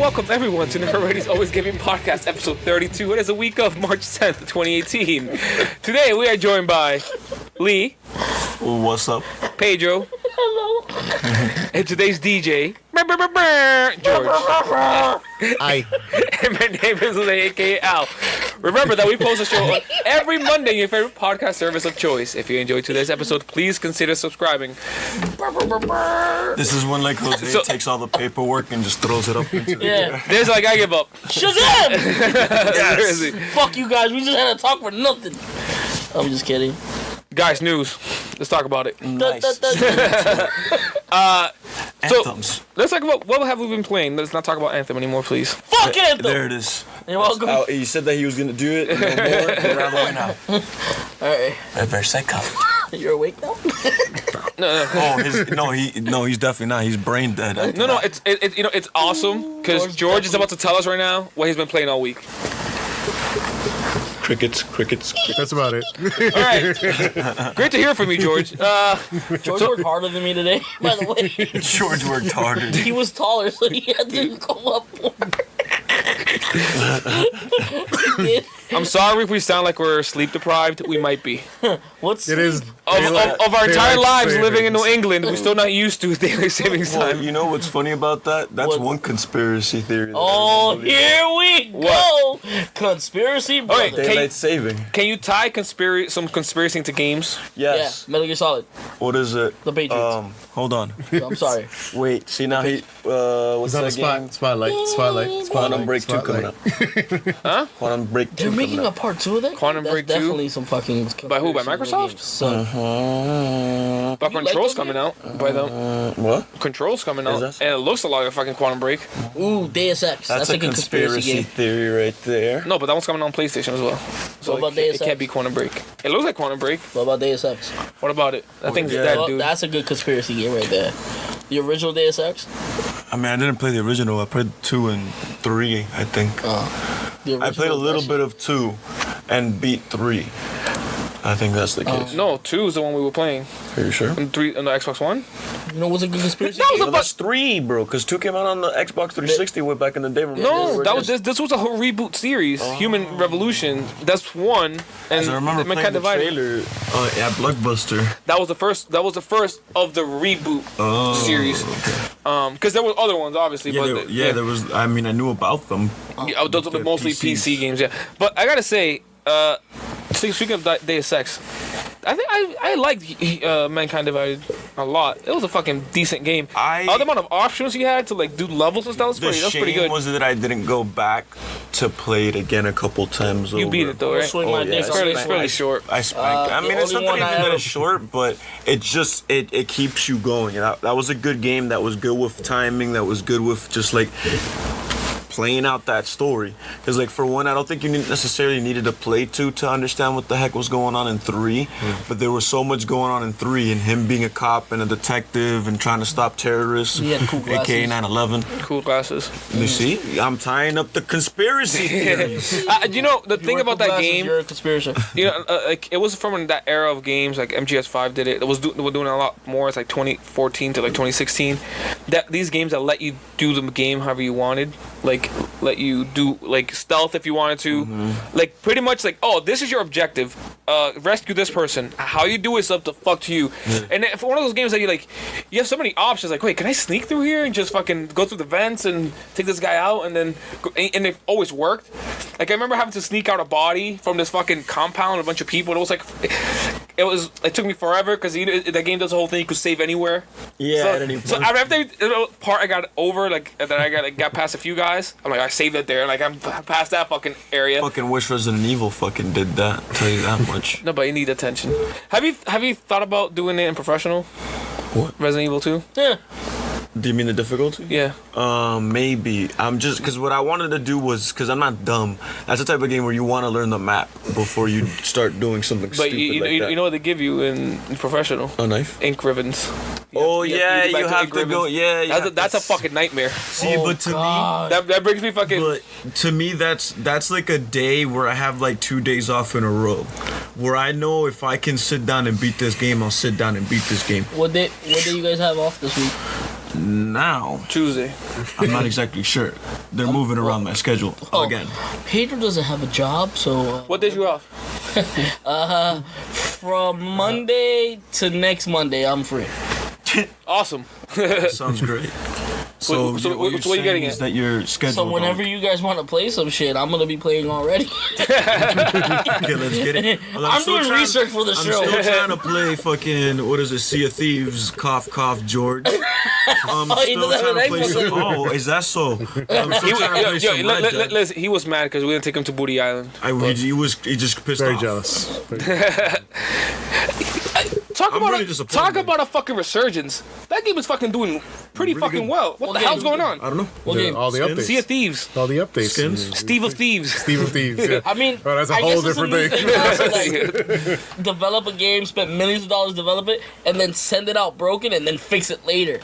welcome everyone to Never Ready's Always Giving Podcast, episode 32. It is a week of March 10th, 2018. Today we are joined by Lee. What's up? Pedro. Hello. And today's DJ, George. Hi. And my name is Lee, aka Al. Remember that we post a show every Monday in your favorite podcast service of choice. If you enjoyed today's episode, please consider subscribing. This is when like Jose takes all the paperwork and just throws it up into the air. There's like, I give up. Shazam! Yes. Fuck you guys, we just had a talk for nothing. I'm just kidding. Guys, news. Let's talk about it. Nice. Anthems. Let's talk about what have we been playing. Let's not talk about Anthem anymore, please. Fuck Anthem! There it is. You're welcome. He said that he was gonna do it. No more. We're out of the way now. Alright. Reverse psycho. You're awake now? Oh, he's definitely not. He's brain dead. No, it's awesome because George is about to tell us right now what he's been playing all week. Crickets. That's about it. All right, great to hear from you, George. George worked harder than me today, by the way. George worked harder. He was taller, so he had to go up more. He did. I'm sorry if we sound like we're sleep deprived. We might be. What's It is Of our entire daylight lives living in New savings. England, we're still not used to daylight savings Well, time. you know what's funny about that? That's What? one conspiracy theory. that Oh, everybody- here we go! Conspiracy wait, brother. Daylight saving. Can you tie some conspiracy to games? Yes. Yeah, Metal Gear Solid. What is it? The Patriots. Hold on. I'm sorry. Wait. See now he. What's It's on the that game? spotlight. Quantum Break 2 coming up. Huh? Quantum Break 2 They're making coming a up. part 2 of that? Quantum That's Break 2? definitely some fucking... By who? By conspiracy Microsoft? games. So, Uh-huh. But You like Control's those coming games? out by them. What? Control's coming out, Is that- and it looks a lot like fucking Quantum Break. ooh, Deus Ex. That's a good conspiracy game. theory right there. No, but that one's coming on PlayStation as well. So What about it Deus can't Ex? be Quantum Break. It looks like Quantum Break. What about Deus Ex? What about it? I think yeah. that Well, dude. that's a good conspiracy game right there. The original Deus Ex? I mean, I didn't play the original. I played 2 and 3, I think. I played a little bit of 2 and beat 3. I think that's the case. No, 2 is the one we were playing. Are you sure? And 3 on the Xbox One. You know what's a good conspiracy That was game? a No, that's 3, bro. Because 2 came out on the Xbox 360 way back in the day. Remember? No, that was just. this was a whole reboot series. Human Revolution. That's one. And I remember Mankind playing the Divided. trailer at Blockbuster. That was the first. That was the first of the reboot series. Because there were other ones, obviously. but There was. I mean, I knew about them. Yeah, those are The mostly PCs. PC games. Yeah, but I gotta say, speaking of Deus Ex, I think I liked Mankind Divided a lot. It was a fucking decent game. The amount of options you had to like do levels and stuff was The pretty shame good. was that I didn't go back to play it again a couple times. You beat it though, right? Swing my dick It's on fairly, this fairly one. short. I spanked. I mean, the it's only not one I even that ever- it's short, but it just it keeps you going. That was a good game. That was good with timing. That was good with just like playing out that story. Because like for one, I don't think you necessarily needed to play 2 to understand what the heck was going on in 3. But there was so much going on in 3, and him being a cop and a detective and trying to stop terrorists, He had cool aka glasses. 9/11. Cool glasses. You see, I'm tying up the conspiracy theories. You know the thing about that game. You're a conspiracy. You know, like it was from that era of games, like MGS5 did it. It was they were doing a lot more. It's like 2014 to like 2016. That these games that let you do the game however you wanted, like let you do like stealth if you wanted to, like pretty much like, oh, this is your objective, rescue this person. How you do it's up to fuck to you. And then for one of those games that you have so many options. Like, wait, can I sneak through here and just fucking go through the vents and take this guy out and then go, and it always worked. Like I remember having to sneak out a body from this fucking compound, a bunch of people. And it took me forever because that game does the whole thing. You could save anywhere. Yeah, at any So point. after the part I got over, like that I got past a few guys, I'm like I saved it there. Like I'm past that fucking area. Fucking wish Resident Evil fucking did that. I'll tell you that much. No, but you need attention. Have you thought about doing it in professional? What? Resident Evil 2? Yeah. Do you mean the difficulty? Yeah. Maybe. I'm just because what I wanted to do was because I'm not dumb. That's the type of game where you want to learn the map before you start doing something But stupid you that. know what they give you in professional? A knife? Ink ribbons. Oh yeah, go back you have ink to go. ribbons. Yeah, you have That's a to- fucking nightmare. See, Oh, but to God. That brings me fucking. me, but to me, that's like a day where I have like 2 days off in a row, where I know if I can sit down and beat this game, I'll sit down and beat this game. What day you guys have off this week? now, Tuesday. I'm not exactly sure. They're moving around my schedule again. Pedro doesn't have a job, so What days you off? from Monday to next Monday, I'm free. Awesome. Sounds great. So So, what you getting is at? that your schedule? So whenever you guys want to play some shit, I'm gonna be playing already. Okay, let's get it. Well, I'm still doing trying- research for the I'm show. still trying to play fucking, what is it, Sea of Thieves, cough, cough, George. I'm he still doesn't have trying to an play Xbox some, oh, is that so? I'm still He, trying to play some Red Dead. listen, he was mad because we didn't take him to Booty Island. He just pissed Very off. jealous. Talk I'm about really a, disappointed. talk about a fucking resurgence. That game is fucking doing pretty Really fucking good. well. What the game? hell's going on? I don't know. Well, game. All the Skins? updates. Sea of Thieves, All the updates. Skins? Steve of Thieves. Steve of Thieves. Yeah. I mean, Oh, that's a I whole guess it's different new thing. now, so, like, develop a game, spend millions of dollars to develop it, and then send it out broken, and then fix it later.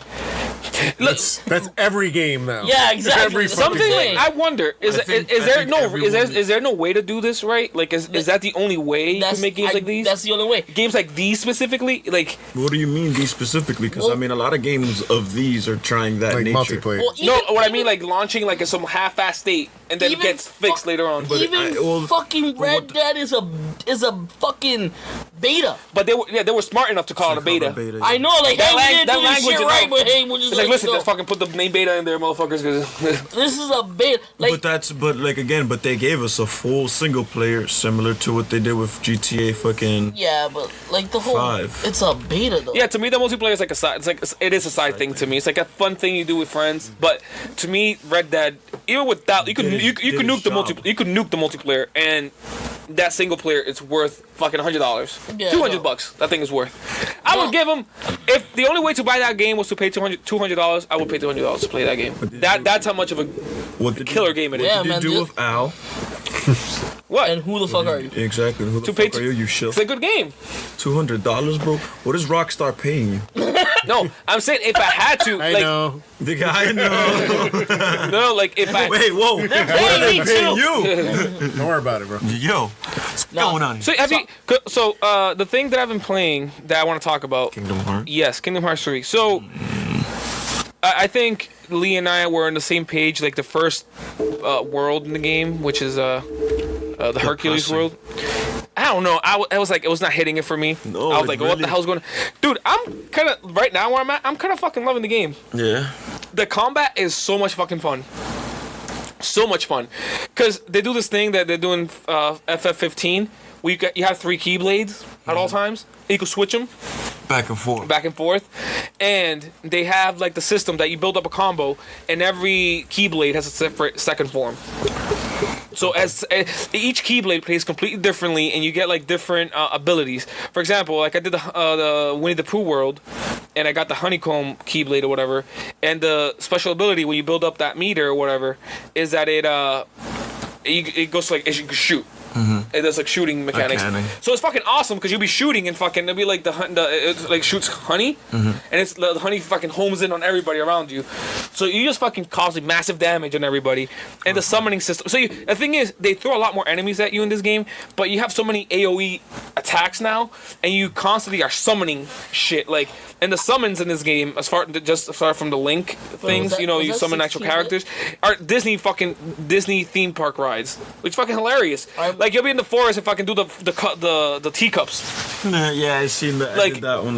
That's every game now. Yeah, exactly. Every That's what I'm Something saying. like, I wonder is I think there no everyone- is there no way to do this right? Like is that the only way you can make games like these? That's the only way. Games like these specifically, like What do you mean these specifically? Because I mean, a lot of games of these are trying that Like nature. multiplayer. Well, no, even- what I even- mean like launching like in some half-assed state and then it Even gets fixed fuck- later on. But even well, fucking but Red what the- Dead is a fucking beta. But they were smart enough to call it a beta. I know, like, That hey, lang- we didn't that do this language shit is right, out. but hey, we'll just It's let like listen, you just go. fucking put the main beta in there, motherfuckers. Cause This is a beta. Like, but they gave us a full single player similar to what they did with GTA fucking. yeah, but like the whole, 5. it's a beta though. yeah, to me the multiplayer is like a side. It's like it is a side thing to me. It's like a fun thing you do with friends. But to me, Red Dead, even without you could Did his- you did could his nuke the job. you could nuke the multiplayer and that single player it's worth fucking $100, Yeah, $200. That thing is worth. I would give them if the only way to buy that game was to pay $200. I would pay $200 to play that game. That's how much of a What did killer you, game it is. Yeah, What did man, you do this- with Al? What? And who the fuck are you? Exactly. Who the To fuck pay are you? You shill. It's a good game. $200, bro. What is Rockstar paying you? No, I'm saying if I had to, I like, know. The guy know. no, like if I. Wait, whoa. What are Hey, they me paying too. you? Don't worry about it, bro. Yo, what's going on here? So have you? So the thing that I've been playing that I want to talk about. Kingdom Hearts. Yes, Kingdom Hearts 3. So I think Lee and I were on the same page. Like the first world in the game, which is the Hercules Depressing. world. I don't know. I was like, it was not hitting it for me. No, I was it like, what really- the hell's going on? Dude, I'm kind of, right now where I'm at, I'm kind of fucking loving the game. Yeah. The combat is so much fucking fun. So much fun. Because they do this thing that they're doing FF15, where you have 3 keyblades at all times. You can switch them Back and forth. back and forth. And they have like the system that you build up a combo, and every keyblade has a separate second form. So as each keyblade plays completely differently, and you get like different abilities. For example, like I did the Winnie the Pooh world, and I got the honeycomb keyblade or whatever. And the special ability when you build up that meter or whatever is that it goes like you can shoot. It does like shooting mechanics. cannon. So it's fucking awesome because you'll be shooting and fucking it'll be like it like shoots honey, and it's the honey fucking homes in on everybody around you. So you just fucking cause like massive damage on everybody. And the summoning system. So the thing is, they throw a lot more enemies at you in this game, but you have so many AOE attacks now, and you constantly are summoning shit like. And the summons in this game, aside from the Link things, that- you know, was you that summon actual 16 characters, are Disney theme park rides, which is fucking hilarious. I'm- Like you'll be in the forest if I can do the teacups Yeah, I seen that. Like- I did that one.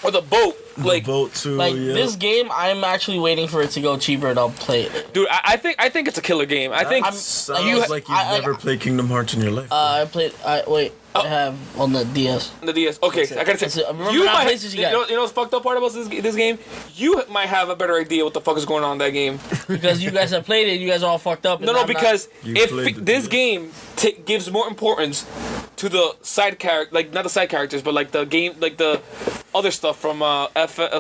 or the boat. Like, Boat too. Like yeah. this game, I'm actually waiting for it to go cheaper and I'll play it. dude, I think it's a killer game. I think Sounds you like you've never played Kingdom Hearts in your life. I played. I have on the DS. the DS. Okay, I gotta That's say, it. Remember you how might. places you You got? know what's fucked up part about this game? You might have a better idea what the fuck is going on in that game. Because you guys have played it, you guys are all fucked up. and No, I'm not. because You if played the this DS. game gives more importance to the side character, like not the side characters, but like the game, like the other stuff from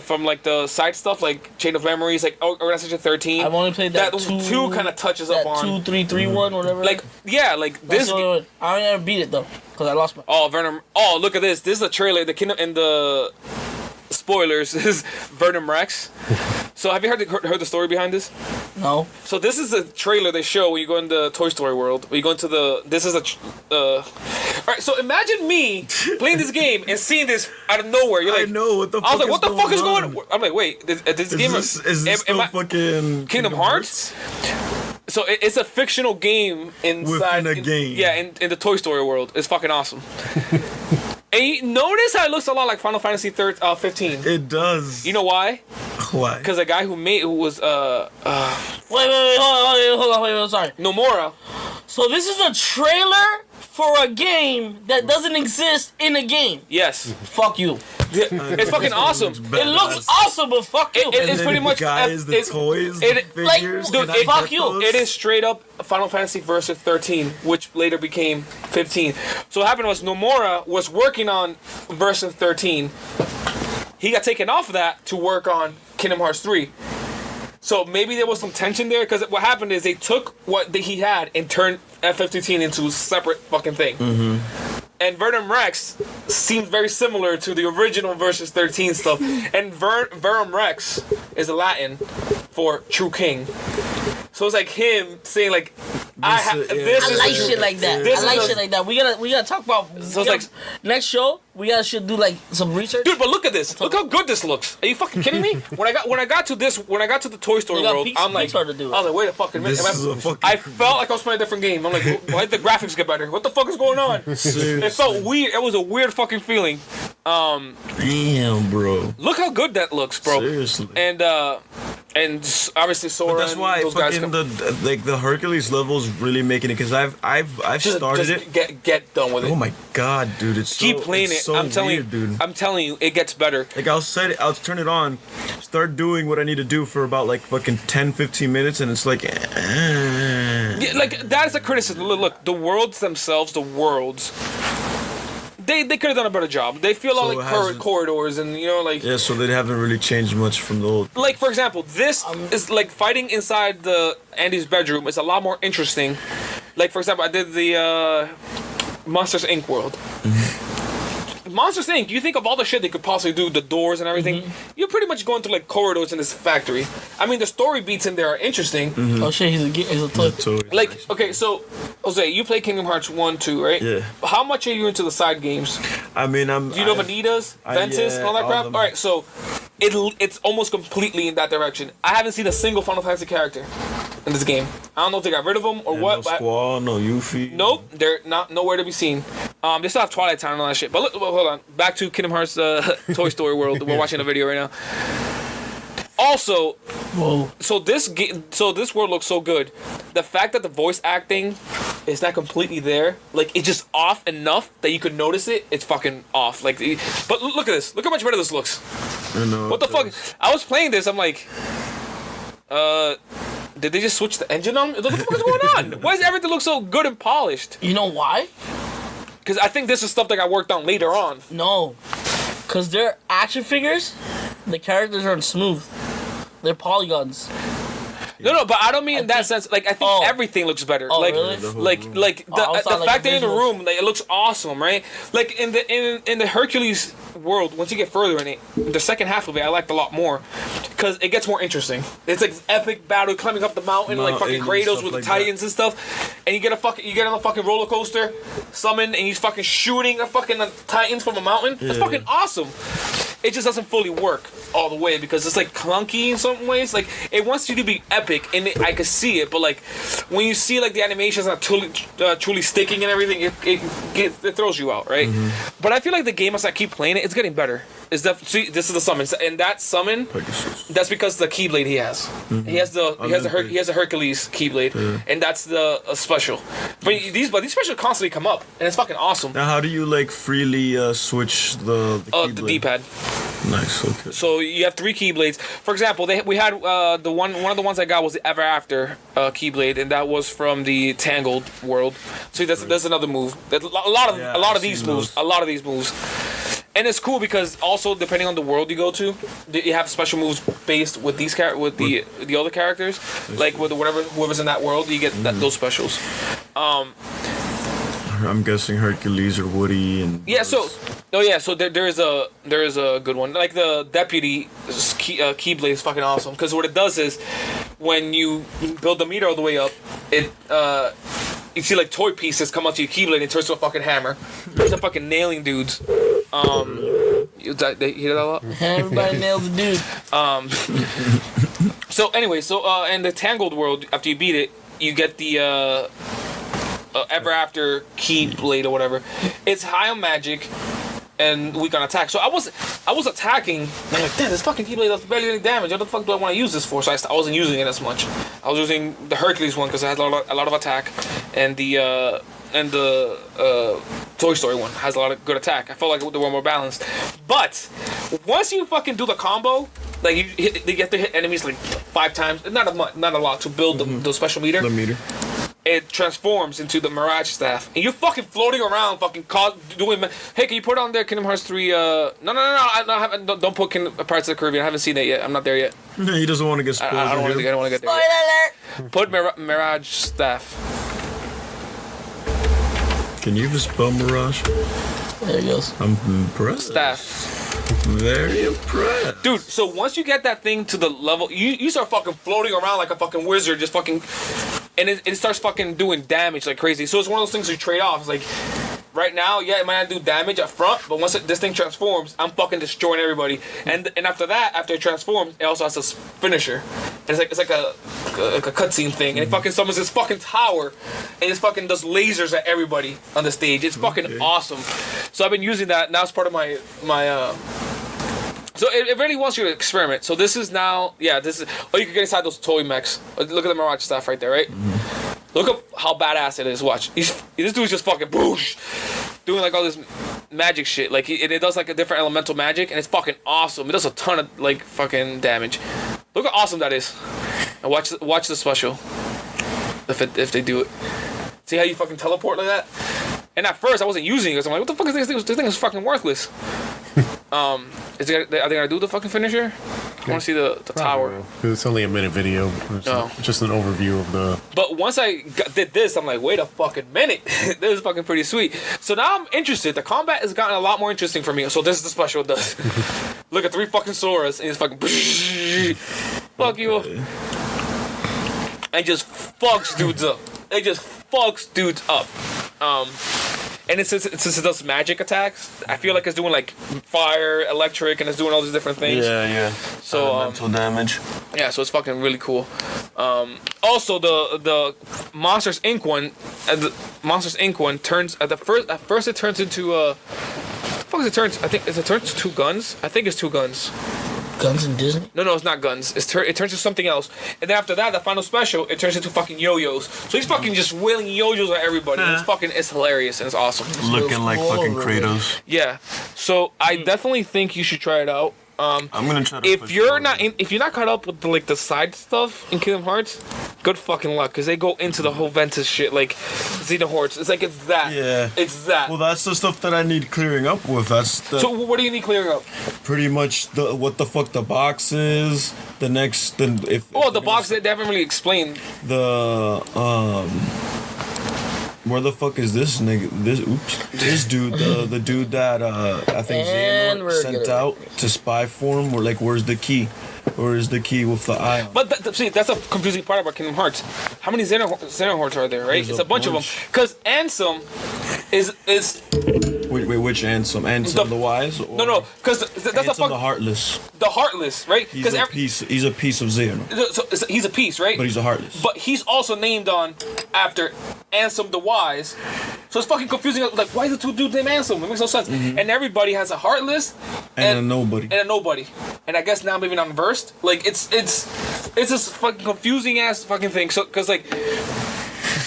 from like the side stuff, like Chain of Memories, like Organization 13. I've only played that, two kind of touches that up on 2, 3, 3, 1, whatever. like yeah, like That's this. the only one. I never beat it though, because I lost my. Oh, Venom. Oh, look at this. This is a trailer. The Kingdom and the spoilers is Venom Rex. So have you heard the story behind this? No. So this is a trailer they show when you go in the Toy Story world. When you go into the, this is a, All right, so imagine me playing this game and seeing this out of nowhere. You're like, I know what the. I was like, what the fuck is on? going on? I'm like, wait, this Is game this still fucking Kingdom Hearts? So it's a fictional game inside within a game. Yeah, in the Toy Story world. It's fucking awesome. And you notice how it looks a lot like Final Fantasy 15. It does. You know why? Why? Because the guy who was Wait, hold on, wait, sorry. Nomura. So this is a trailer for a game that doesn't exist in a game. Yes. Fuck you. It's fucking awesome. It looks awesome, but fuck you. It's pretty much guys, the toys, the like, figures. dude, can I fuck get you. those? It is straight up Final Fantasy Versus 13, which later became 15. So what happened was Nomura was working on Versus 13. He got taken off of that to work on Kingdom Hearts 3. So maybe there was some tension there, because what happened is they took what he had and turned FF15 into a separate fucking thing. Mm-hmm. And Verum Rex seems very similar to the original Versus 13 stuff. And Verum Rex is Latin for true king. So it's like him saying like, I like true- shit like that. This I like is a- shit like that. We gotta talk about. So it's like- next show, should do like some research. Dude, but look at this. Look how good this looks. Are you fucking kidding me? When I got to the Toy Story You got world, I'm like, Pixar to do it. I was like, wait a fucking minute. This is a fucking. I felt like I was playing a different game. I'm like, why did the graphics get better? What the fuck is going on? It felt weird. It was a weird fucking feeling. Damn, bro. Look how good that looks, bro. Seriously. And obviously Sora. But that's and why those guys fucking come- the Hercules level's really making it, because I've started it. Get done with it. Oh my god, dude! It's Keep so, playing it's it. So I'm telling weird, you, dude. I'm telling you, it gets better. Like I'll turn it on, start doing what I need to do for about like fucking 10-15 minutes, and it's like. Yeah, like that is a criticism. Look, the worlds themselves, they could have done a better job. They feel So all it like hasn't- corridors and like. Yeah, so they haven't really changed much from the old. Like for example, this is like fighting inside the Andy's bedroom is a lot more interesting. Like for example, I did the Monsters Inc. world. Monsters Inc. You think of all the shit they could possibly do, the doors and everything. You're pretty much going through like corridors in this factory. I mean, the story beats in there are interesting. Oh shit, he's a toy. Like okay, so Jose, you play Kingdom Hearts 1, 2, right? Yeah. How much are you into the side games? I mean, Do you know Vanitas, Ventus, and all that all crap? them. All right, so it's almost completely in that direction. I haven't seen a single Final Fantasy character in this game. I don't know if they got rid of them or what. No But Squall, no Yuffie. nope, they're nowhere to be seen. They still have Twilight Town and all that shit. But look, hold on. Back to Kingdom Hearts Toy Story World. We're watching a video right now. Also, Whoa. so this world looks so good. The fact that the voice acting is not completely there, like it's just off enough that you could notice it. It's fucking off. Like, but look at this. Look how much better this looks. I know, What the it fuck? does. I was playing this. I'm like, did they just switch the engine on? What the fuck is going on? Why does everything look so good and polished? You know why? Because I think this is stuff that got worked on later on. No, cause they're action figures. The characters aren't smooth. They're polygons. No, but I don't mean in that sense. Like I think Oh. everything looks better. Oh, like, really? like Oh, I was the talking fact like that in the visuals. room, like, it looks awesome, right? Like in the Hercules world, once you get further in it, the second half of it, I liked a lot more because it gets more interesting. It's like epic battle climbing up the mountain, like fucking and Kratos stuff with like the Titans and stuff, and you get on a fucking roller coaster, summon, and he's fucking shooting a fucking Titans from a mountain. It's Yeah. fucking awesome. It just doesn't fully work all the way because it's like clunky in some ways. Like it wants you to be epic, and I could see it, but like when you see like the animations are truly sticking and everything, it throws you out, right? But I feel like the game as I keep playing it, it's getting better. It's see, this is the summon, and that summon, Pegasus. that's because the Keyblade he has. He has the Hercules Keyblade, and that's the special. But these specials constantly come up, and it's fucking awesome. Now, how do you like freely switch the The keyblade? D-pad. Nice. Okay. So you have 3 Keyblades. For example, we had one of the ones I got was the Ever After Keyblade, and that was from the Tangled world. So that's another move. There's a lot I've of these seen moves. those. A lot of these moves. And it's cool because also depending on the world you go to, you have special moves based with these with the other characters, like with whoever's in that world, you get those specials. I'm guessing Hercules or Woody and. Yeah. So there is a good one. Like the deputy Keyblade is fucking awesome because what it does is when you build the meter all the way up, you see like toy pieces come out to your keyblade and it turns to a fucking hammer. It's a fucking nailing dudes. They hear that a lot? Everybody nails a dude. So anyway, in the Tangled world, after you beat it, you get the Ever After Keyblade or whatever. It's high on magic and weak on attack. So I was attacking, and I'm like, damn, this fucking Keyblade does barely any damage. What the fuck do I want to use this for? So I wasn't using it as much. I was using the Hercules one because it has a lot of attack, and the Toy Story one has a lot of good attack. I felt like they were more balanced. But once you fucking do the combo, like they get to hit enemies like 5 times, not a lot to build the special meter. The meter. It transforms into the Mirage Staff, and you're fucking floating around, fucking doing. Hey, can you put on there Kingdom Hearts 3? No. Don't put Pirates of the Caribbean. I haven't seen it yet. I'm not there yet. He doesn't want to get spoiled. I don't want to get there. Spoiler Yet. alert! Put Mirage Staff. Can you just spell Mirage? There he goes. I'm impressed. Staff. Very impressed. Dude, so once you get that thing to the level, you start fucking floating around like a fucking wizard, just fucking, and it starts fucking doing damage like crazy. So it's one of those things you trade off. It's like, right now, yeah, it might not do damage up front, but once this thing transforms, I'm fucking destroying everybody. And after that, after it transforms, it also has a finisher. And it's like a cutscene thing, and it fucking summons this fucking tower, and it fucking does lasers at everybody on the stage. It's fucking awesome. So I've been using that. Now it's part of my. So it really wants you to experiment. So this is now, this is. Oh, you can get inside those toy mechs. Look at the Mirage stuff right there, right? Look up how badass it is. Watch. This dude's just fucking boosh, doing like all this magic shit. Like it does like a different elemental magic, and it's fucking awesome. It does a ton of like fucking damage. Look how awesome that is. And watch the special. If they do it, see how you fucking teleport like that. And at first I wasn't using it because I'm like, what the fuck is this thing? This thing is fucking worthless. Are they gonna do the fucking finisher? I want to see the tower. It's only a minute video. It's just an overview of the. But once I did this, I'm like, wait a fucking minute. This is fucking pretty sweet. So now I'm interested. The combat has gotten a lot more interesting for me. So this is the special it does. Look at 3 fucking Soras and it's fucking. Fuck you. And just fucks dudes up. It just fucks dudes up. And since it does magic attacks, I feel like it's doing like fire, electric, and it's doing all these different things. Yeah. So mental damage. Yeah, so it's fucking really cool. Also, the Monsters Inc. one, turns at first it turns into what the fuck is it turns? I think it turns to 2 guns. I think it's 2 guns. Guns in Disney? No, it's not guns. It turns to something else. And then after that, the final special, it turns into fucking yo-yos. So he's fucking just wheeling yo-yos at everybody. And it's hilarious and it's awesome. Looking like fucking Kratos. Yeah. So I definitely think you should try it out. I'm gonna try to. If you're not caught up with the side stuff in Kingdom Hearts, good fucking luck, because they go into the whole Ventus shit like Xenohorts. It's like it's that. Yeah. It's that. Well, that's the stuff that I need clearing up with. So what do you need clearing up? Pretty much what the fuck the box is. The box they haven't really explained. Where the fuck is this nigga? This dude, the dude that I think Xehanort sent out to spy for him. Where's the key? Where's the key with the eye? But see, that's a confusing part about Kingdom Hearts. How many Xenohorts are there? Right, it's a bunch of them. Because Ansem is. Wait, which Ansem? Ansem the Wise? No, because that's Ansem the Heartless. The Heartless, right? He's a piece of Xehanort. So he's a piece, right? But he's a Heartless. But he's also named after Ansem the Wise. So it's fucking confusing. Like, why is the 2 dudes named Ansem? It makes no sense. Mm-hmm. And everybody has a Heartless and a nobody. And I guess now maybe not versed. Like it's this fucking confusing ass fucking thing. So because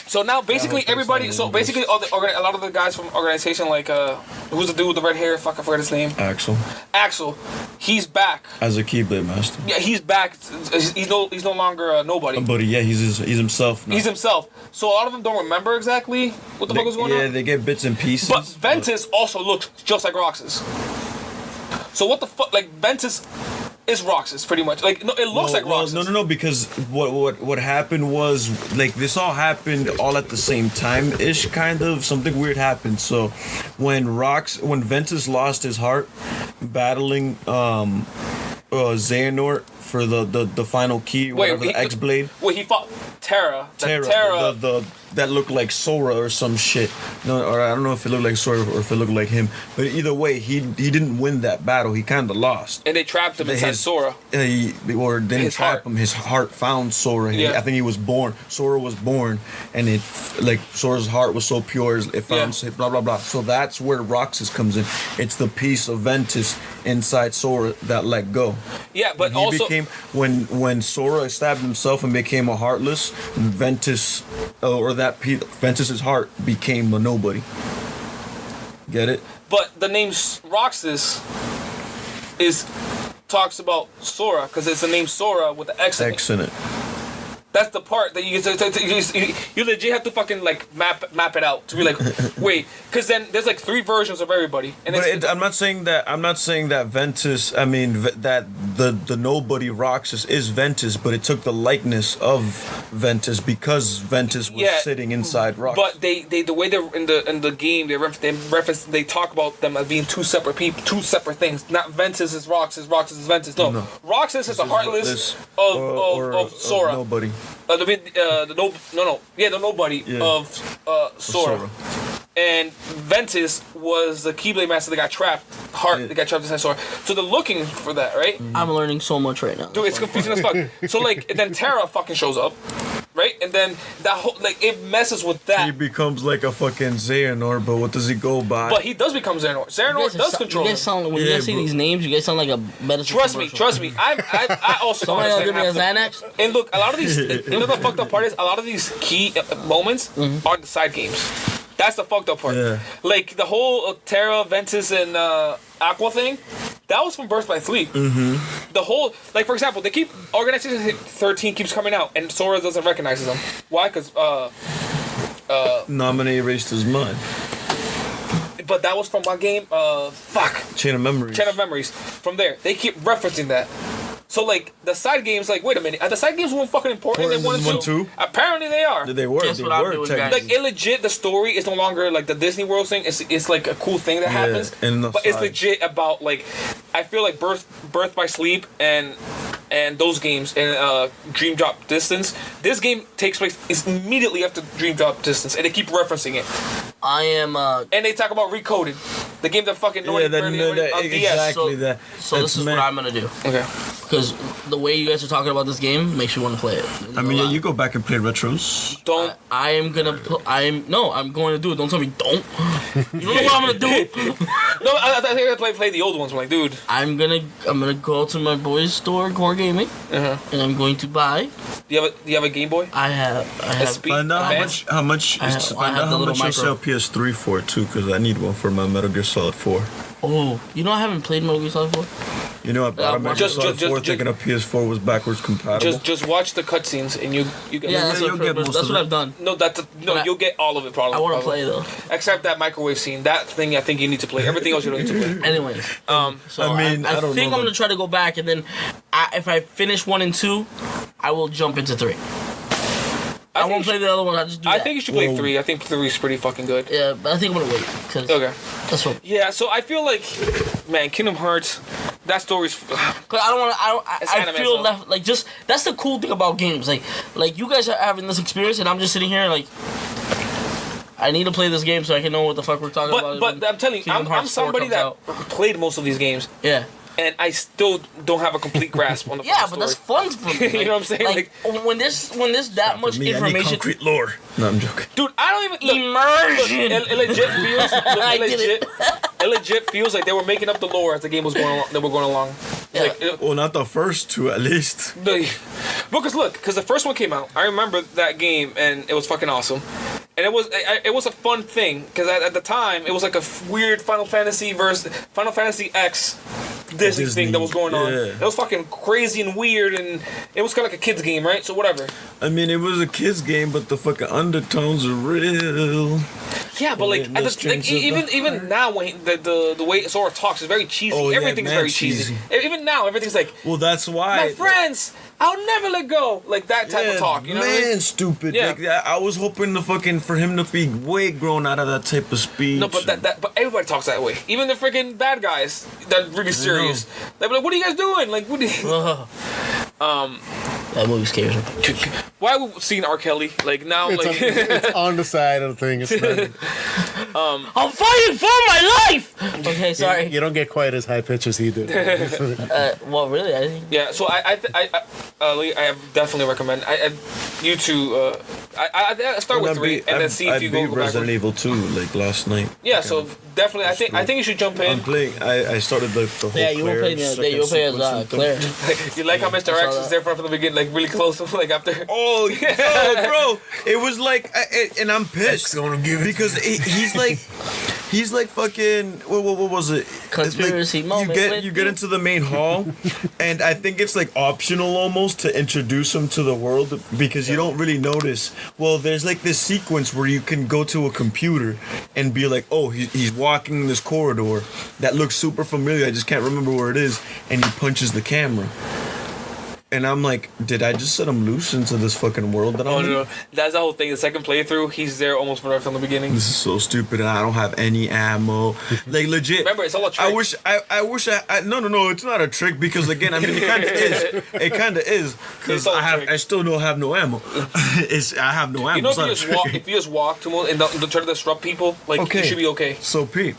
so now basically everybody. So basically a lot of the guys from organization who's the dude with the red hair? Fuck, I forgot his name. Axel. He's back as a Keyblade master. Yeah, he's back. He's no longer a nobody. But yeah, he's himself now. He's himself. So a lot of them don't remember exactly what the fuck was going on. Yeah, they get bits and pieces. But Ventus also looks just like Roxas. So what the fuck? Like Ventus is Roxas pretty much. Like no, it looks like Roxas. No, because what happened was this all happened all at the same time ish, kind of. Something weird happened. So when Ventus lost his heart battling Xehanort for the final key, whatever, the X blade. Wait, he fought Terra. Terra, the that looked like Sora or some shit. No, or I don't know if it looked like Sora or if it looked like him. But either way, he didn't win that battle. He kind of lost. And they trapped him inside Sora. Or didn't His trap heart. him. His heart found Sora. Yeah. I think he was born. Sora was born, and it like Sora's heart was so pure, it found blah blah blah. So that's where Roxas comes in. It's the piece of Ventus inside Sora that let go. Yeah, but He also became when Sora stabbed himself and became a heartless, Ventus Ventus's heart became a nobody. Get it? But the name Roxas talks about Sora because it's the name Sora with the X in it. X in it. That's the part that you legit have to fucking like map it out to be like, wait, because then there's like 3 versions of everybody. And But I'm not saying that Ventus. I mean that the nobody Roxas is Ventus, but it took the likeness of Ventus because Ventus was sitting inside Roxas. But they the way they're in the game they talk about them as being 2 separate people, 2 separate things. Not Ventus is Roxas, Roxas is Ventus. No. Roxas is the heartless of Sora. Nobody. The nobody of Sora. And Ventus was the Keyblade Master that got trapped. That got trapped inside Sora. So they're looking for that, right? I'm learning so much right now. Dude, it's confusing as fuck. So like, and then Terra fucking shows up, right? And then that whole like it messes with that. He becomes like a fucking Xehanort, but what does he go by? But he does become Xehanort. Xehanort does control You him. guys sound when you guys see these names, you guys sound like a medicine. Trust me. I also Somebody else give me a understand. Xanax. And look, a lot of these, you know the fucked up part is, a lot of these key moments are the side games. That's the fucked up part. Yeah. Like the whole Terra, Ventus, and Aqua thing, that was from Birth by Sleep. Mm-hmm. The whole, like for example, they keep Organization 13 keeps coming out, and Sora doesn't recognize them. Why? Because Nominee erased his mind. but that was from my game. Chain of Memories. Chain of Memories. From there, they keep referencing that. So like the side games, like wait a minute, are the side games weren't fucking important? They wanted One, to. two? Apparently they are. They were. Guess They what I'm were doing, technically. guys? Like illegit, the story is no longer like the Disney World thing. It's like a cool thing that happens. and the But it's side. legit about like, I feel like Birth by Sleep and those games and Dream Drop Distance. This game takes place is immediately after Dream Drop Distance, and they keep referencing it. I am. And they talk about Recoded, the game that fucking on DS. exactly that. So this is what I'm gonna do. Okay. Because the way you guys are talking about this game makes you want to play it. I mean, yeah, you go back and play retros. Don't. I am gonna. I'm going to do it. Don't tell me don't. You don't know what I'm gonna do. No, I think I play the old ones. I'm like, dude. I'm gonna go to my boy's store, Core Gaming, and I'm going to buy. Do you have a Game Boy? I have. Speed Find out Advance? how much. I have the little I sell micro. PS3 for too, because I need one for my Metal Gear Solid 4. Oh, you know I haven't played Metal Gear Solid 4. You know, I bought a Metal Gear Solid 4 thinking a PS4 was backwards compatible. Just watch the cutscenes and you get. Yeah, that's, you'll get most that's of what it. I've done. No, you'll get all of it probably. I want to play though. Except that microwave scene. That thing I think you need to play. Everything else you don't need to play. Anyways, so I mean, I don't think know, I'm gonna try to go back, and then if I finish 1 and 2, I will jump into 3. I think won't play the other one. I just do I that. think you should play Whoa. 3. I think 3 is pretty fucking good. Yeah, but I think I'm gonna wait because Okay. that's what. Yeah, so I feel like, man, Kingdom Hearts, that story's. Cause I don't want It's to. I anime, feel so- left like just that's the cool thing about games. Like you guys are having this experience, and I'm just sitting here like. I need to play this game so I can know what the fuck we're talking about. But I'm telling you, Kingdom I'm Hearts 4 somebody comes that out. played most of these games, Yeah. and I still don't have a complete grasp on the Yeah, fucking but that's story. fun for me. You know what I'm saying? Like when there's that much For me, I need information. concrete lore. No, I'm joking. Dude, I don't even look, Immersion. It legit feels. I did it. It legit feels like they were making up the lore as the game was going along. They were going along. Yeah. Like, Well, not the first two, at least. because the first one came out. I remember that game, and it was fucking awesome. And it was a fun thing because at the time it was like a weird Final Fantasy X Disney thing that was going on. yeah. It was fucking crazy and weird, and it was kind of like a kids game, right? So whatever. I mean, it was a kid's game, but the fucking undertones are real. Yeah, but like, Yeah, no strings even now when the way Sora talks is very cheesy. Oh, yeah, Everything's mad very cheesy. Even now, everything's like, Well, that's why. my friends, I'll never let go. Like that type of talk. You know man, what I mean? stupid. Yeah. Like, I was hoping for him to be way grown out of that type of speech. No, but but everybody talks that way. Even the freaking bad guys, they're really serious. They're like, "What are you guys doing? Like, what?" Do you... That movie scares me. Why are we seeing R. Kelly? Like now, It's, like it's on the side of the thing. It's not, I'm fighting for my life. Okay, sorry. you don't get quite as high pitch as he did. Well, really, I think. yeah. So Lee, I definitely recommend. You two. I start with 3 and then see if you go Resident backwards. Evil 2 like last night. Yeah. So definitely, I think you should jump in. I'm playing. I started the whole. Yeah, you were playing the other day. You were playing as Claire. You like how Mr. X is there from the beginning, like really close, like after. Oh, yeah, bro! It was like, and I'm pissed gonna give it because he's like fucking. What was it? Conspiracy Like, moment. You get into the main hall, and I think it's like optional almost to introduce him to the world because you don't really notice. Well, there's like this sequence where you can go to a computer and be like, oh, he's walking in this corridor that looks super familiar. I just can't remember where it is, and he punches the camera. And I'm like, did I just set him loose into this fucking world that I'm in? No. That's the whole thing. The second playthrough, he's there almost from the beginning. This is so stupid, and I don't have any ammo. Like legit. Remember, it's all a trick. I wish I no. It's not a trick because again, I mean, it kind of is. It kind of is because It's all a trick. I still don't have no ammo. I have no ammo. You know, It's not a if you just walk to them and don't try to disrupt people, like Okay. you should be okay. So Pete,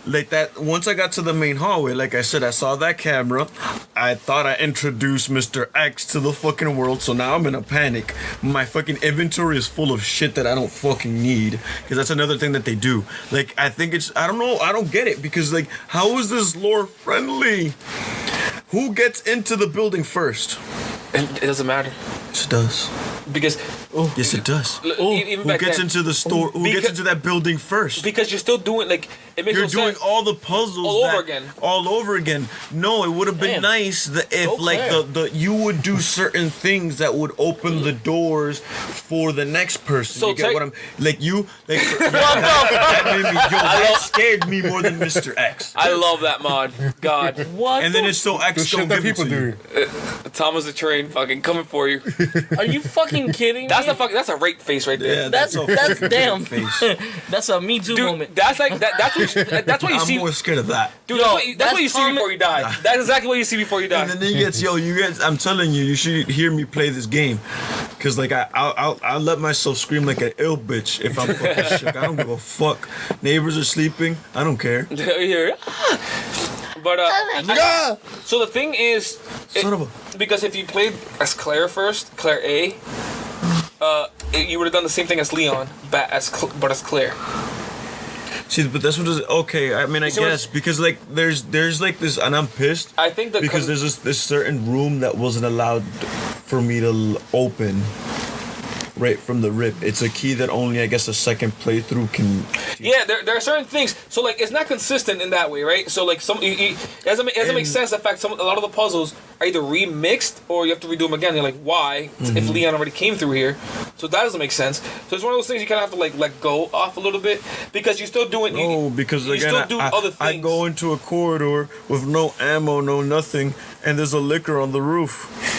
like that. Once I got to the main hallway, like I said, I saw that camera. I thought I introduced Mr. X to the fucking world. So now I'm in a panic. My fucking inventory is full of shit that I don't fucking need. Because that's another thing that they do. Like I think it's. I don't know. I don't get it because like how is this lore friendly? Who gets into the building first? And it doesn't matter Yes, it does. because Yes, it does. even Who back gets then, into the store? Who Because- gets into that building first? because you're still doing like it makes You're no doing sense. all the puzzles All over that- again. All over again. No, it would have been Damn. nice that if Go like Claire. the you would do certain things that would open the doors for the next person. So you get take- what I'm like? You like that made me, that scared me more than Mr. X. I love that mod. God, What? And then it's so The X shit don't that give it people to you. do. Thomas the Train, fucking coming for you. Are you fucking kidding That's me? that's a rape face right there. Yeah, That's a that's fucking damn. face. That's a Me Too Dude, moment. that's like that's what you I'm see. more scared of that. Dude, Yo, that's what you that's see before you die. That's exactly what you see before you die. And then he gets, you guys, I'm telling you, you should hear me play this game. Cause like I'll let myself scream like an ill bitch if I'm fucking shook. I don't give a fuck. Neighbors are sleeping. I don't care. Here. But Yeah. so the thing is, Son of a. because if you played as Claire first, Claire A, you would have done the same thing as Leon, but as Claire. See, but that's what is okay. I mean, I So guess because like there's like this, and I'm pissed I think that because there's this certain room that wasn't allowed for me to open. Right from the rip, it's a key that only I guess a second playthrough can. yeah, there are certain things. So like it's not consistent in that way, right? So like it doesn't make sense. The fact a lot of the puzzles are either remixed or you have to redo them again. You're like, why? If Leon already came through here, so that doesn't make sense. So it's one of those things you kind of have to like let go off a little bit because you're still doing. No, because you again, still do other I things. go into a corridor with no ammo, no nothing, and there's a liquor on the roof.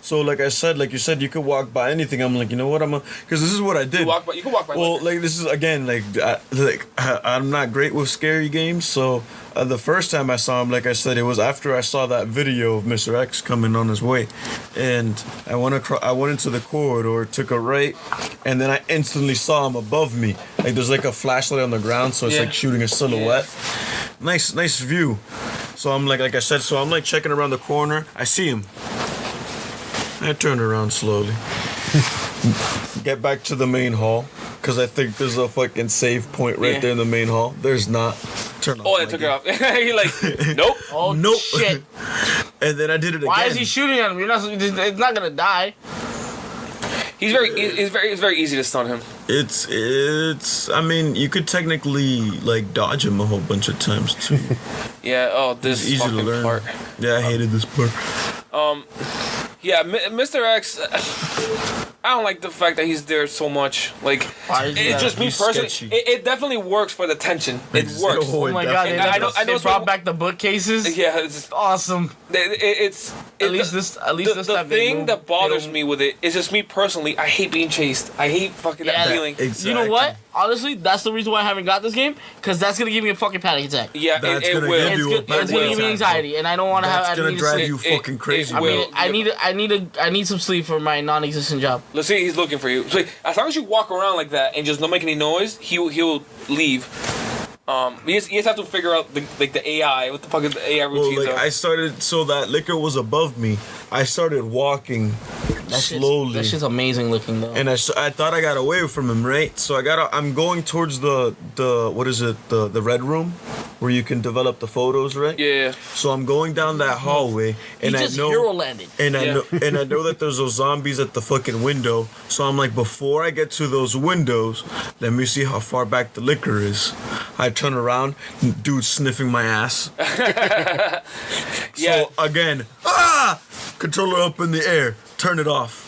So, like I said, like you said, you could walk by anything. I'm like, you know what? Because this is what I did. You can walk by. Well, liquor. like this is again, I'm not great with scary games. So the first time I saw him, like I said, it was after I saw that video of Mr. X coming on his way, and I went into the corridor, took a right, and then I instantly saw him above me. Like there's like a flashlight on the ground, so it's Yeah. like shooting a silhouette. Nice view. So I'm like I said, so I'm like checking around the corner. I see him. I turn around slowly. Get back to the main hall. Because I think there's a fucking save point right Yeah. there in the main hall. There's not. Turn off. Oh, my they took game. it off. You're like, nope. Oh Nope. shit! And then I did it again. Why is he shooting at him? It's not gonna die. It's very easy to stun him. It's. I mean, you could technically like dodge him a whole bunch of times too. Yeah. Oh, this Easy to fucking learn. part. Yeah, I hated this part. Yeah, Mr. X. I don't like the fact that he's there so much. Like, Why is it's that? just me He's personally. sketchy. It definitely works for the tension. It works. Oh, Oh my god! They, I know they it's brought what- back the bookcases. Yeah, it's Awesome. At least this the time they thing move- that bothers they don't- me with it is just me personally. I hate being chased. I hate fucking Yeah, that feeling. You know what? Honestly, that's the reason why I haven't got this game, because that's gonna give me a fucking panic attack. Yeah, That's it gonna will. give It's, you a it's gonna give me anxiety, and I don't want to have. That's I gonna need to drive sleep. you fucking crazy. it will. I need some sleep for my non-existent job. Let's see, he's looking for you. So as long as you walk around like that and just don't make any noise, he'll leave. You just have to figure out the AI. What the fuck is the AI Well, routines like are? I started, so that liquor was above me. I started walking slowly. That shit's amazing looking though. And I thought I got away from him, right? So I'm going towards the what is it, the red room, where you can develop the photos, right? Yeah. So I'm going down that hallway, and he I just know, hero landed. and I Yeah. know, and I know that there's those zombies at the fucking window. So I'm like, before I get to those windows, let me see how far back the liquor is. I turn around, dude sniffing my ass. Yeah. So again, controller up in the air. Turn it off.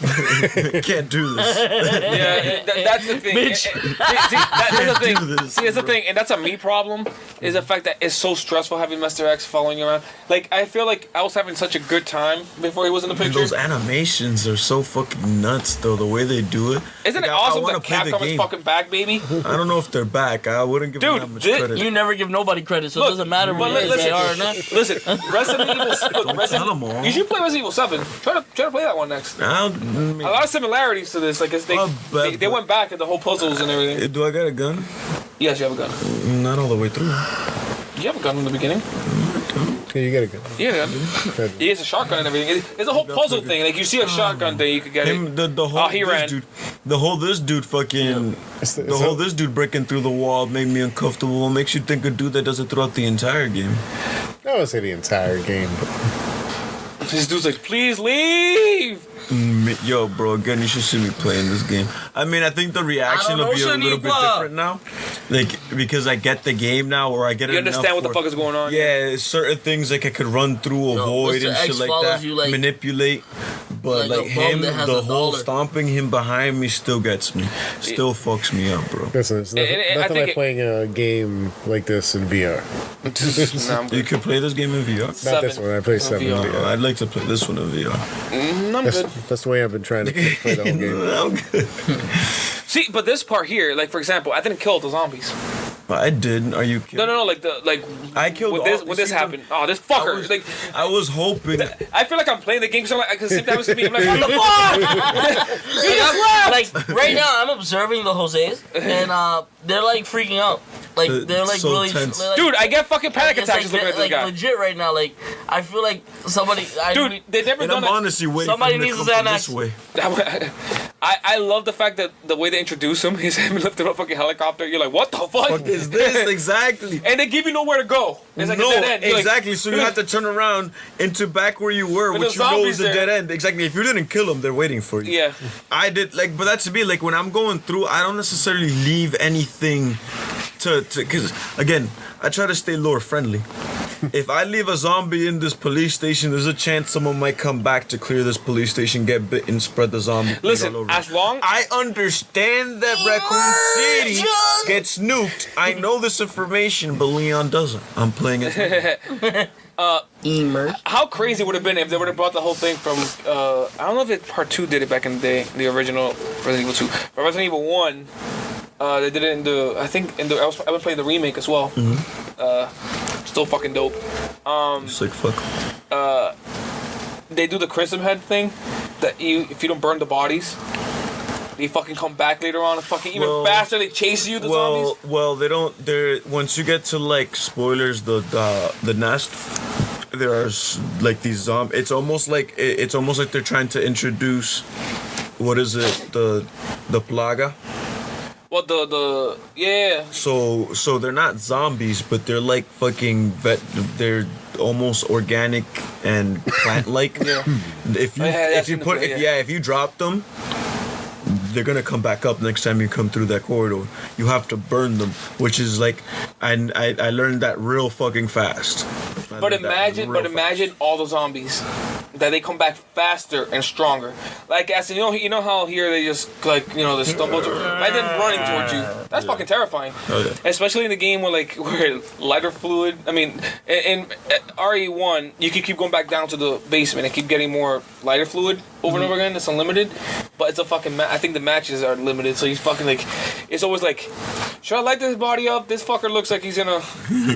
Can't do this. Yeah, that's the thing. Bitch. That's the thing. do this, See, that's the thing, and that's a me problem. Is the fact that it's so stressful having Mr. X following you around. Like I feel like I was having such a good time before he was in the And picture. those animations are so fucking nuts, though. The way they do it. Isn't Like, it awesome wanna that play the Capcom is game. fucking back, baby? I don't know if they're back. I wouldn't give them Dude, that much thi- credit. You never give nobody credit, so it Look, doesn't matter but what it is, they listen, are or not. Listen, Resident Evil. Look, tell 'em all. You should play Resident Evil 7. Try to play that one next. I A lot of similarities to this. Like, 'cause Oh, but- they went back at the whole puzzles and everything. do I got a gun? Yes, you have a gun. Not all the way through. You have a gun in the beginning. Yeah, you gotta go. Yeah, he has a shotgun and everything. It's a whole puzzle thing. Like you see a shotgun thing, you could get Him, it. the whole he this ran. dude, the whole this dude fucking, It's the whole this dude breaking through the wall made me uncomfortable. What makes you think a dude that does it throughout the entire game? I would say the entire game. This dude's like, please leave. Yo, bro, again, you should see me playing this game. I mean, I think the reaction will be a little bit different now. Like, because I get the game now, or I get it You understand enough what the where- fuck is going on? Yeah, certain things like I could run through, avoid, Mr. and X shit like follows that. you, like- Manipulate. But like a like bum him, that has the a whole dollar. stomping him behind me still gets me. Still fucks me up, bro. Listen, it's nothing, And I nothing think like it- playing a game like this in VR. Nah, I'm You good. could play this game in VR. Not this one. I play 7 in VR. VR. I'd like to play this one in VR. I'm That's, good. that's the way I've been trying to play the whole game. I'm good. See, but this part here, like for example, I didn't kill the zombies. I did. Are you kidding? No, like I killed when all- this see, happened. Oh, this fucker. I was, Like I was hoping. I feel like I'm playing the game because like, it happens to me. I'm like, what the fuck? You just left. Like right now, I'm observing the Jose's, and they're like freaking out. Like they're like So really, tense. they're, like, Dude, I get fucking panic it's, attacks just looking at this like guy. legit right now. Like I feel like somebody. Dude, they've never And done I'm it. honestly waiting Somebody for him needs to a come from Xanax. this way. I love the fact that the way they introduce him, he's him lifting up a fucking helicopter. You're like, what the fuck? What is this exactly? And they give you nowhere to go. It's like No, a dead end. You're like, exactly. So you have to turn around into back where you were, With which the you know zombies is a there. dead end. Exactly. If you didn't kill them, they're waiting for you. yeah. I did but that's me. Like when I'm going through, I don't necessarily leave anything to because again, I try to stay lore friendly. If I leave a zombie in this police station, there's a chance someone might come back to clear this police station, get bit, and spread the zombie. plague Listen, all over. as long I understand that Raccoon City gets nuked. I know this information, but Leon doesn't. I'm playing as Emer. how crazy would it have been if they would have brought the whole thing from I don't know if part 2 did it back in the day, the original Resident Evil 2, but Resident Evil 1 they did it in the I've been playing the remake as well. Still fucking dope. sick fuck. They do the Crimson Head thing that if you don't burn the bodies, they fucking come back later on and fucking even Well- faster. They chase you, the zombies. Well, they don't. They're once you get to like spoilers, the nest. There are like these zombies. It's almost like they're trying to introduce, what is it, the plaga. Well, the yeah. So they're not zombies, but they're like fucking They're almost organic and plant-like. Yeah. If you Yeah, that's if you in the put play, if yeah. if you drop them, they're gonna come back up next time you come through that corridor. You have to burn them, which is like, I learned that real fucking fast. I But learned that imagine, real imagine all the zombies. that they come back faster and stronger. Like as you know how here they just like they stumble right then running towards you. That's fucking terrifying. Okay. Especially in the game where lighter fluid. I mean, in RE1 you can keep going back down to the basement and keep getting more lighter fluid over and over again. It's unlimited, but it's a fucking. I think the matches are limited, so he's fucking like. It's always like, should I light this body up? This fucker looks like he's gonna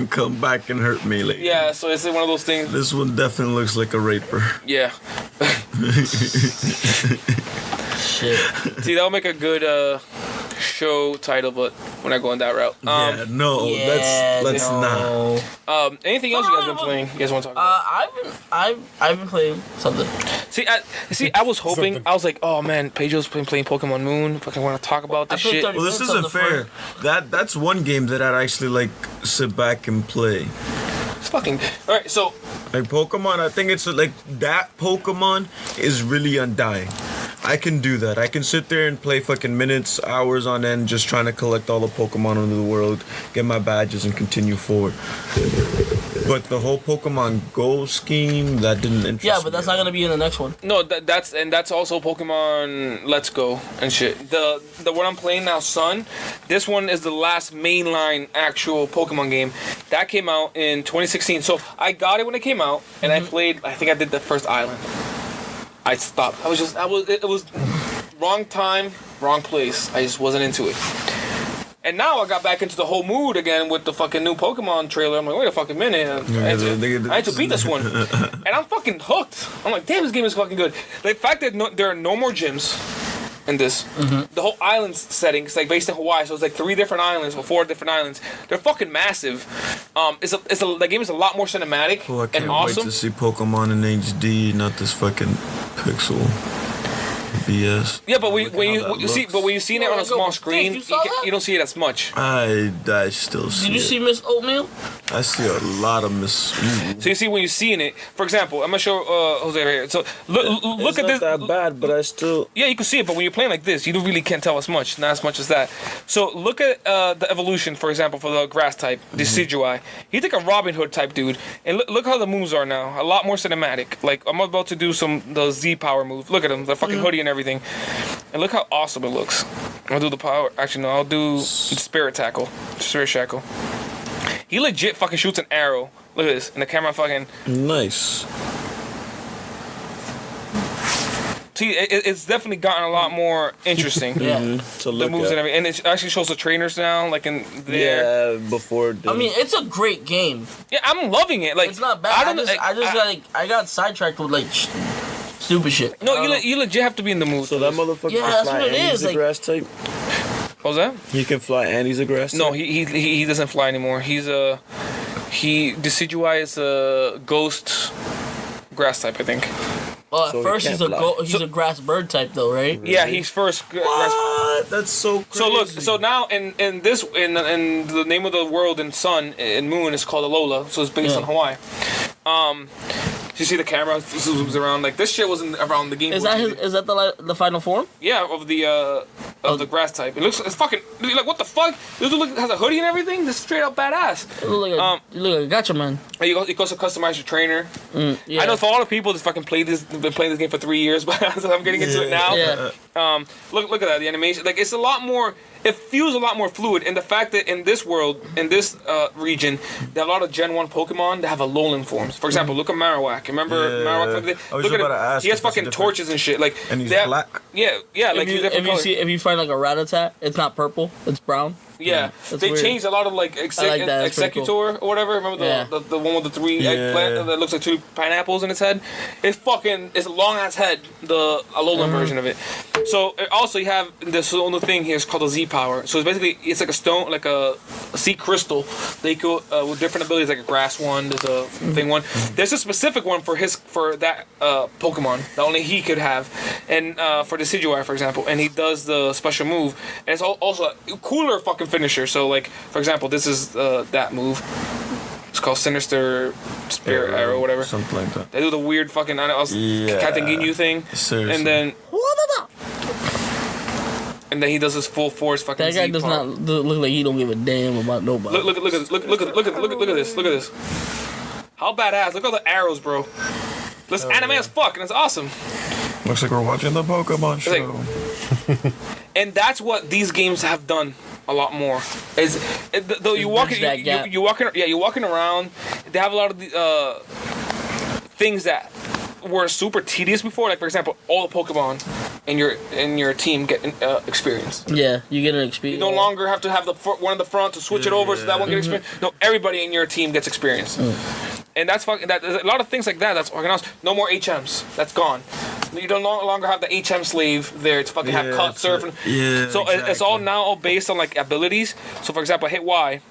come back and hurt me later. Yeah, so it's one of those things. This one definitely looks like a raper. Yeah. Shit. See, that'll make a good show title, but we're not going that route. Let's not. Anything else you guys been playing? You guys want to talk about? I've been playing something. I was hoping. I was like, oh man, Pedro's been playing Pokemon Moon. Fucking want to talk about this shit. Well, this isn't fair. That's one game that I'd actually like sit back and play. It's fucking all right. So like Pokemon, I think it's like that Pokemon is really undying. I can do that. I can sit there and play fucking minutes, hours on end, just trying to collect all the Pokemon in the world, get my badges, and continue forward. But the whole Pokemon Go scheme, that didn't interest me. Yeah, but that's not gonna be in the next one. no, that's also Pokemon Let's Go and shit. The one I'm playing now, Sun. This one is the last mainline actual Pokemon game that came out in 2016. So I got it when it came out, and I played. I think I did the first island. I stopped. It was wrong time, wrong place. I just wasn't into it. And now I got back into the whole mood again with the fucking new Pokemon trailer. I'm like, wait a fucking minute. I had to beat this one. And I'm fucking hooked. I'm like, damn, this game is fucking good. The fact that there are no more gyms in this. The whole island setting is like based in Hawaii, so it's like 3 different islands or 4 different islands. They're fucking massive. The game is a lot more cinematic I can't and awesome. wait to see Pokemon in HD, not this fucking pixel BS. Yeah, but when you see it on a small screen, you don't see it as much. I still see. Did you see Miss Oatmeal? I see a lot of Miss. So you see when you see it, for example, I'm gonna show Jose right here. So look at this. It's not that bad, but I still. Yeah, you can see it, but when you're playing like this, you don't really can't tell as much, not as much as that. So look at the evolution, for example, for the grass type, Decidueye. He's like a Robin Hood type dude, and look how the moves are now. A lot more cinematic. Like I'm about to do the Z power move. Look at him, the fucking hoodie and everything, and look how awesome it looks. I'll do the power. Actually, no, I'll do the Spirit Shackle. He legit fucking shoots an arrow. Look at this, and the camera fucking. Nice. See, it's definitely gotten a lot more interesting. Yeah. To look The moves at. and everything, and it actually shows the trainers now, like in there. Yeah, before. I mean, it's a great game. Yeah, I'm loving it. Like It's not bad. I got sidetracked with like stupid shit. No, you legit have to be in the mood. So that motherfucker Yeah, can that's fly what it and he's is, a like- grass type? What was that? He can fly and he's a grass type? No, he doesn't fly anymore. Decidueye is a ghost grass type, I think. Well, at So he first can't he's fly. a grass bird type though, right? Yeah, he's first. Grass. What? That's so crazy. So look, so now in the name of the world in Sun and Moon is called Alola, so it's based Yeah. on Hawaii. You see the camera zooms around like this shit wasn't around the game. Is that the final form? Yeah, of the grass type. It's fucking like what the fuck? This dude has a hoodie and everything. This is straight up badass. You look like a gotcha man. You can also customize your trainer. Yeah. I know for a lot of people that's fucking been playing this game for 3 years, but I'm getting into it now. Yeah. Look at that, the animation. Like it's a lot more. It feels a lot more fluid, and the fact that in this world, in this region, there are a lot of Gen 1 Pokemon that have alolan forms. For example, look at Marowak. Remember Marowak? I was Look at about to him. ask He has if that's fucking different- torches and shit. Like And he's they have- black? Yeah, like he's different color. If you find like a Rattata, it's not purple, it's brown. Yeah, That's they weird. changed a lot of like I like that, that's pretty Executor or whatever. Remember Yeah. the one with the 3 eggplant that looks like 2 pineapples in its head? It's a long ass head, the Alolan version of it. So also you have this other thing here is called a Z power. So it's like a stone, like a sea crystal. They go with different abilities, like a grass one. There's a thing one. There's a specific one for that Pokemon that only he could have, and for Decidueye, for example, and he does the special move, and it's also a cooler fucking finisher. So like for example, this is that move. It's called Sinister Spirit Arrow, whatever. Something like that. They do the weird fucking Yeah. Captain Ginyu thing, Seriously. and then he does his full force fucking. That guy Z does power. not look like he don't give a damn about nobody. Look at this. Look at this. Look at this. How badass! Look at all the arrows, bro. That's anime as fuck, and it's awesome. Looks like we're watching the Pokemon show. And that's what these games have done a lot more. Though you walking around. They have a lot of the things that were super tedious before. Like for example, all the Pokemon in your team get experience. Yeah, you get an experience. You no longer have to have one in the front to switch it over so that one gets experience. No, everybody in your team gets experience. And that's fucking. There's a lot of things like that. That's organized. No more HMs. That's gone. You don't no longer have the HM slave there to fucking have cut, surf. So exactly. it's all now all based on like abilities. So for example, I hit Y.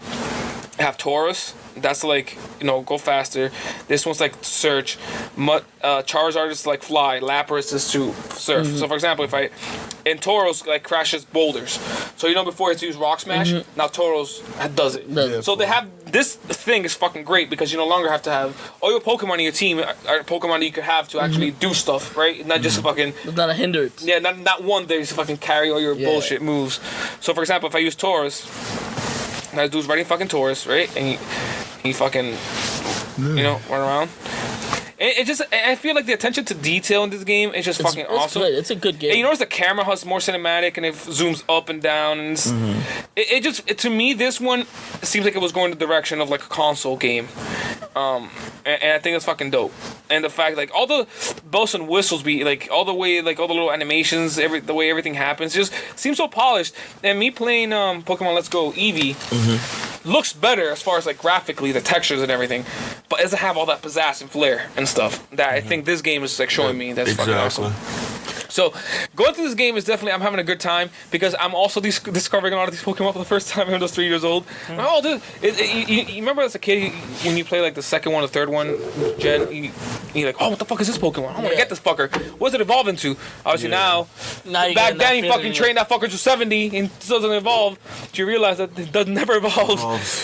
I have Taurus. That's like, go faster. This one's like search. Charizard is like fly. Lapras is to surf. So for example, and Tauros like crashes boulders. So before it's use Rock Smash. Now Tauros does it. Yeah, so they have this thing is fucking great because you no longer have to have all your Pokemon in your team are Pokemon that you could have to actually do stuff, right? Not just fucking. It's not a hindrance. Yeah, not one there to fucking carry all your bullshit moves. So for example, if I use Taurus, that dude's riding fucking Taurus, right? And he fucking, run around. It just, I feel like the attention to detail in this game is just fucking awesome. Good. It's a good game. And you notice the camera has more cinematic and it zooms up and down. And to me, this one seems like it was going the direction of like a console game. And I think it's fucking dope. And the fact like all the bells and whistles be like all the way like all the little animations, the way everything happens just seems so polished. And me playing Pokemon Let's Go Eevee looks better as far as like graphically the textures and everything, but it doesn't have all that pizzazz and flair and stuff that I think this game is like showing me. That's fucking awesome. So going through this game is definitely, I'm having a good time because I'm also discovering a lot of these Pokemon for the first time when I was 3 years old. Oh, dude, you remember as a kid when you play like the second one or third one, Gen, you're like, oh, what the fuck is this Pokemon? I want to get this fucker. What's it evolve into? Obviously now back then you fucking trained that fucker to 70 and still doesn't evolve. Do you realize that it does never evolve?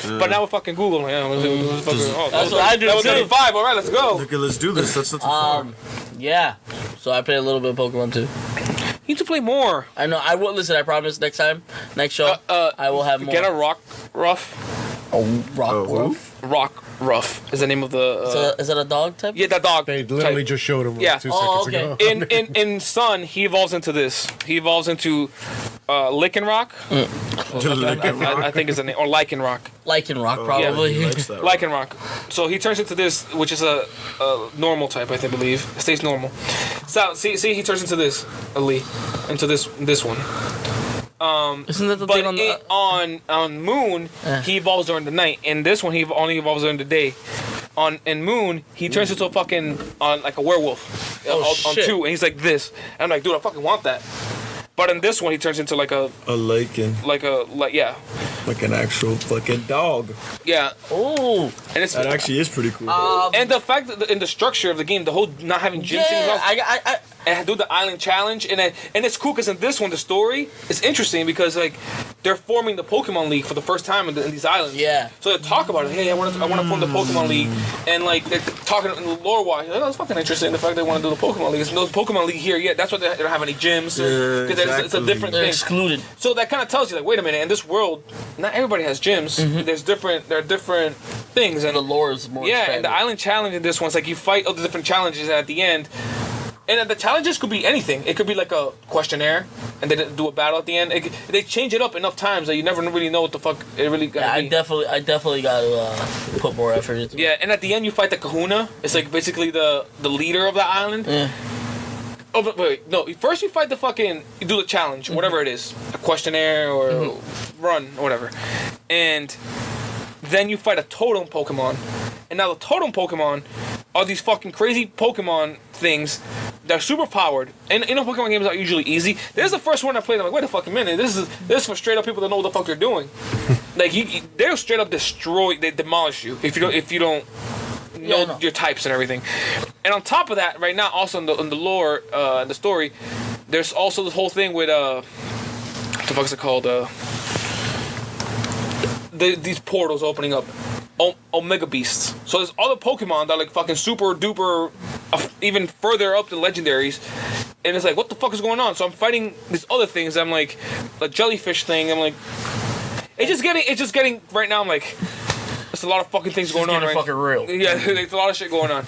But now with fucking Google, like, that's what I do. That was 75. All right, let's go. Okay, let's do this. That's not too far. Yeah. So I played a little bit of Pokemon too. You need to play more. I know. I will listen. I promise. Next show, I will have more. Get a Rock Ruff. Rock Ruff is the name of the. Is that a dog type? Yeah, that dog. They literally type. just showed him Yeah. 2 seconds ago. In Sun, he evolves into this. He evolves into Lycanroc. I think it's the name, or Lycanroc. Lycanroc, probably. Yeah, he likes that. Lycanroc. So he turns into this, which is a normal type, I believe. It stays normal. So see, he turns into this, into this one. Isn't that the But thing on the on Moon, he evolves during the night. In this one, he only evolves during the day. In Moon, he turns into a fucking like a werewolf. On 2, and he's like this. And I'm like, dude, I fucking want that. But in this one, he turns into like a lichen. Like an actual fucking dog. Yeah. Oh. And it's That actually is pretty cool. and the fact that in the structure of the game, the whole not having gyms and do the island challenge, and it's cool because in this one the story is interesting because like they're forming the Pokemon League for the first time in these islands. Yeah. So they talk about it. Hey, I want to form the Pokemon League, and like they're talking in the lore wise. Oh, that's fucking interesting. The fact they want to do the Pokemon League. There's no Pokemon League here yet. That's why they don't have any gyms because it's a different They're thing. excluded. So that kind of tells you like, wait a minute. In this world, not everybody has gyms. There are different things, and The lore is more. yeah, expanded. and the island challenge in this one's like you fight all the different challenges, and at the end, and the challenges could be anything. It could be like a questionnaire, and then do a battle at the end. They change it up enough times that you never really know what the fuck it really got. Yeah, I definitely got to put more effort into it. Yeah, and at the end you fight the Kahuna. It's like basically the leader of the island. Yeah. Oh, but wait, no. First you fight you do the challenge, whatever it is, a questionnaire or run or whatever, and then you fight a totem Pokemon. And now the totem Pokemon are these fucking crazy Pokemon things that are super powered. And Pokemon games are usually easy. This is the first one I played. I'm like, wait a fucking minute. This is for straight up people that know what the fuck they're doing. Like they'll straight up they demolish you if you don't know your types and everything. And on top of that, right now, also in the lore, in the story, there's also this whole thing with what the fuck is it called? These portals opening up. Omega Beasts. So there's other Pokemon that are like fucking super duper, even further up than legendaries. And it's like, what the fuck is going on? So I'm fighting these other things. I'm like, a jellyfish thing. I'm like, it's just getting. Right now, I'm like, there's a lot of fucking things going on. Right? Fucking real. Yeah, there's a lot of shit going on.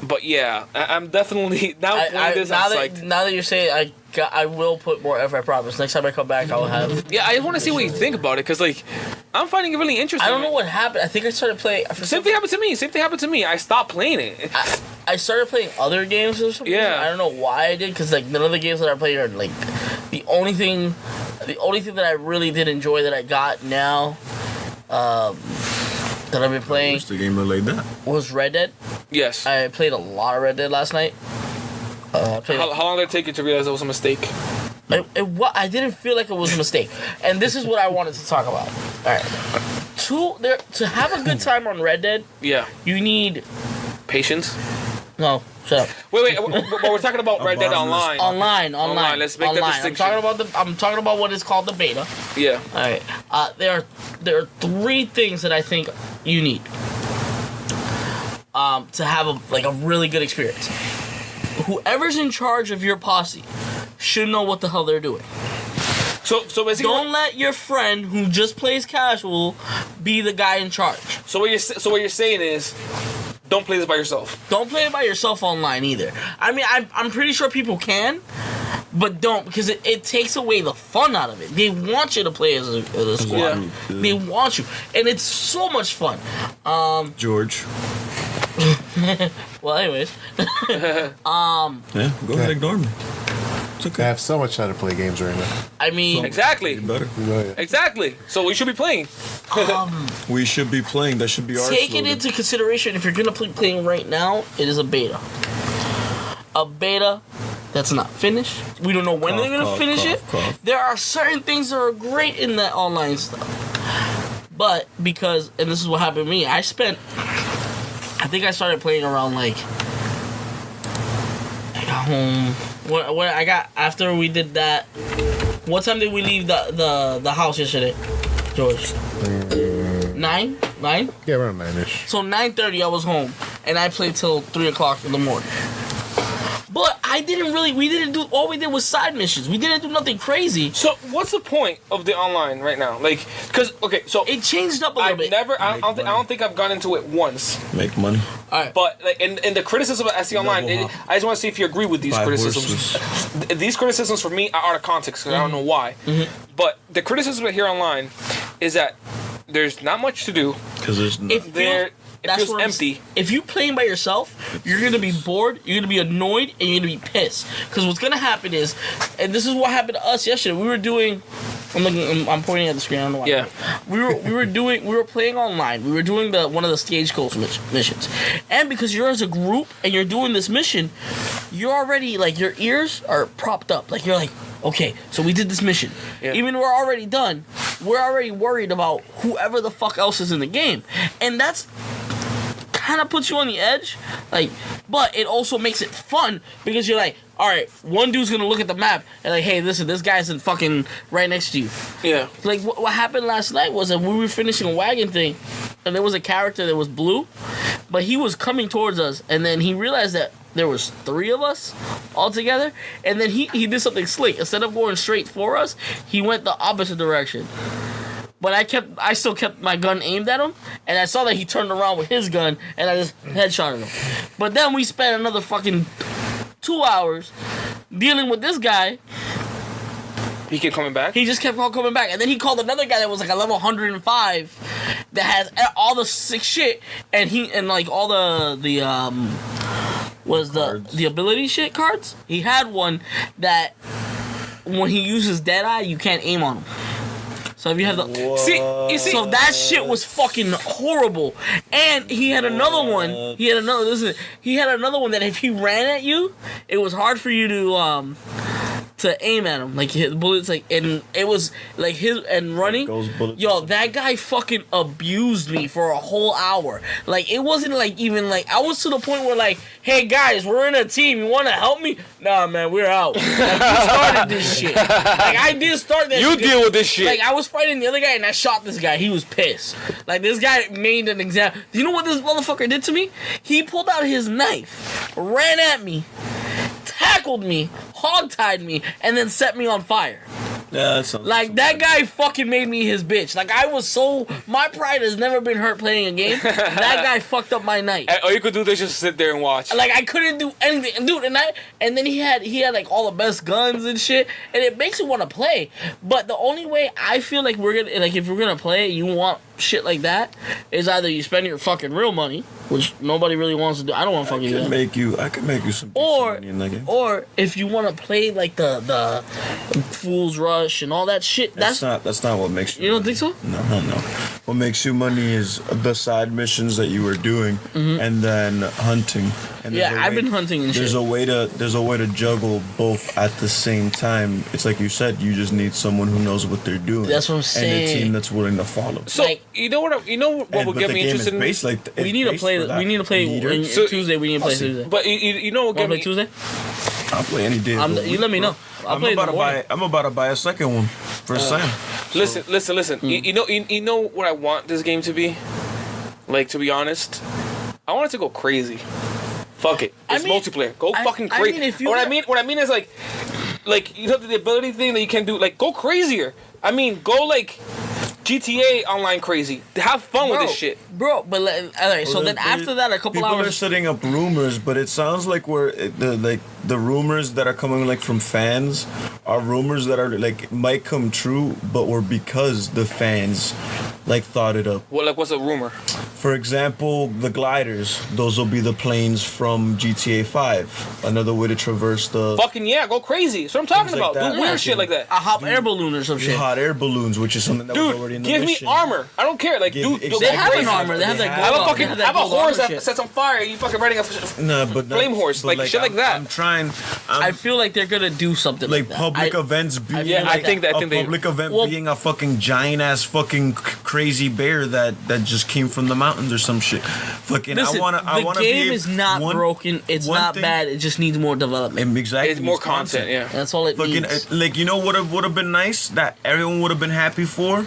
But yeah, I'm definitely now playing this. Now I'm that psyched. now that you're saying, I will put more effort. I promise. Next time I come back, I'll have. Yeah, I just want to see what you think about it, because like I'm finding it really interesting. I don't know what happened. I think I started playing. Same thing happened to me. I stopped playing it. I started playing other games or something. Yeah. I don't know why I did, because like none of the games that I played are like the only thing that I really did enjoy that I got now. That I've been playing What's the game that like that? was Red Dead. Yes. I played a lot of Red Dead last night. How long did it take you to realize it was a mistake? I didn't feel like it was a mistake, and this is what I wanted to talk about. All right, to have a good time on Red Dead, Yeah. you need Patience. no. Shut up. Wait. But we're talking about Red Dead Online. Online. Let's make that distinction. I'm talking about what is called the beta. Yeah. All right. There are 3 things that I think you need to have a really good experience. Whoever's in charge of your posse should know what the hell they're doing. So basically, Don't let your friend who just plays casual be the guy in charge. So what you're saying is, don't play this by yourself. Don't play it by yourself online either. I mean, I'm pretty sure people can, but don't, because it takes away the fun out of it. They want you to play as a squad. Yeah. They want you, and it's so much fun. George. Well, anyways, Yeah, go ahead, ignore me. It's I okay. have so much time to play games right now. I mean, Exactly. You better. Exactly. So we should be playing. We should be playing. That should be our take slogan. it into consideration. If you're gonna play playing right now, it is a beta. A beta that's not finished. We don't know when they're gonna finish it. There are certain things that are great in that online stuff, but because, and this is what happened to me, I think I started playing around like I got home. When I got after we did that. What time did we leave the house yesterday, George? 9? Yeah, around 9-ish. So 9:30 I was home, and I played till 3 o'clock in the morning. But all we did was side missions. We didn't do nothing crazy. So what's the point of the online right now? Like, because okay, so It changed up a little bit. I don't think I've gone into it once. Make money. All right. But like, in the criticism I see online, I just want to see if you agree with these Buy criticisms. These criticisms for me are out of context because I don't know why. But the criticism I hear online is that there's not much to do. Because there's no. It feels what empty. If you playing by yourself, you're gonna be bored, you're gonna be annoyed, and you're gonna be pissed. Because what's gonna happen is, and this is what happened to us yesterday. We were doing. I'm pointing at the screen. I don't know why. Yeah. We were playing online. We were doing one of the stagecoach missions, and because you're as a group and you're doing this mission, you're already like your ears are propped up. Like you're like, okay, so we did this mission. Yeah. Even though we're already done, we're already worried about whoever the fuck else is in the game, and that's kind of puts you on the edge, like, but it also makes it fun because you're like, all right, one dude's gonna look at the map and like, hey, listen, this guy's in fucking right next to you. Yeah. Like what happened last night was that we were finishing a wagon thing, and there was a character that was blue, but he was coming towards us, and then he realized that there was 3 of us all together, and then he did something slick. Instead of going straight for us, he went the opposite direction. But I still kept my gun aimed at him, and I saw that he turned around with his gun, and I just headshotted him. But then we spent another fucking 2 hours dealing with this guy. He kept coming back. He just kept on coming back, and then he called another guy that was like a level 105 that has all the sick shit, and like all the ability shit cards. He had one that when he uses Deadeye, you can't aim on him. So if you have the so that shit was fucking horrible. And he had another one. He had another one that if he ran at you, it was hard for you to aim at him. Like his bullets, like, and it was like his and running. Yo, that guy fucking abused me for a whole hour. Like it wasn't like even like I was to the point where like, hey guys, we're in a team. You want to help me? Nah, man, we're out. Like, you started this shit. Like I did start that. You deal with this shit. Like I was fighting the other guy and I shot this guy. He was pissed. Like this guy made an example. You know what this motherfucker did to me? He pulled out his knife, ran at me, tackled me, hogtied me, and then set me on fire. Yeah, that sounds Like, that guy fucking made me his bitch. Like, my pride has never been hurt playing a game. That guy fucked up my night. All you could do is just sit there and watch. Like, I couldn't do anything. And dude, and then he had like all the best guns and shit. And it makes you want to play. But the only way I feel like if we're gonna play, you want shit like that, is either you spend your fucking real money, which nobody really wants to do. I don't want to fucking do that. I could make you some Or, money in that game. or if you want to play like the Fool's Rush and all that shit, That's not what makes you. You don't money. think so? No. What makes you money is the side missions that you were doing, and then hunting. And there's Yeah, a I've way- been hunting and There's shit. a way to juggle both at the same time. It's like you said, you just need someone who knows what they're doing. That's what I'm And saying. a team that's willing to follow. So like- you know what would But get the me game interested in. is based like We need to play. We need to play Tuesday. We need to play Tuesday. But you know what Want get to play me. Tuesday? I'll play any day. of the You week, let me bro. know. I'll play in the morning. I'm about to buy a second one for Sam. Listen. You know what I want this game to be? Like, to be honest, I want it to go crazy. Fuck it. I It's mean- multiplayer. Go I- fucking I crazy. mean, if you what I got- mean is like you know the ability thing that you can do. Like, go crazier. I mean, go like GTA Online crazy. Have fun with this shit. Bro, but all right. So then after that, a couple people are hours. setting up rumors, but it sounds like the rumors that are coming like from fans are rumors that are like might come true, but were because the fans like thought it up. What, like, what's a rumor? For example, the gliders; those will be the planes from GTA 5. Another way to traverse the Fucking yeah, go crazy. That's what I'm talking Things like about. that. Do weird Yeah. shit like that. A hot air balloon or some shit. hot air balloons, which is something that was already in Dude, the give me mission. armor. I don't care. Like, Give- dude, exactly. They have crazy. an armor. They have that They gold. Have a armor. fucking They have that have a gold horse armor that shit. sets on fire. You fucking riding a No, but Flame horse, but like, shit like that. I'm trying. I feel like they're gonna do something Like that. public events being Yeah, I think that- I a think they- public event Well- being a fucking giant ass fucking crazy bear that just came from the mountains or some shit. Fucking Listen, I wanna the game be is not broken. It's one not thing- bad. It just needs more development. Exactly. It's more content, yeah. That's all it Fucking needs. like, you know what would have been nice that everyone would have been happy for?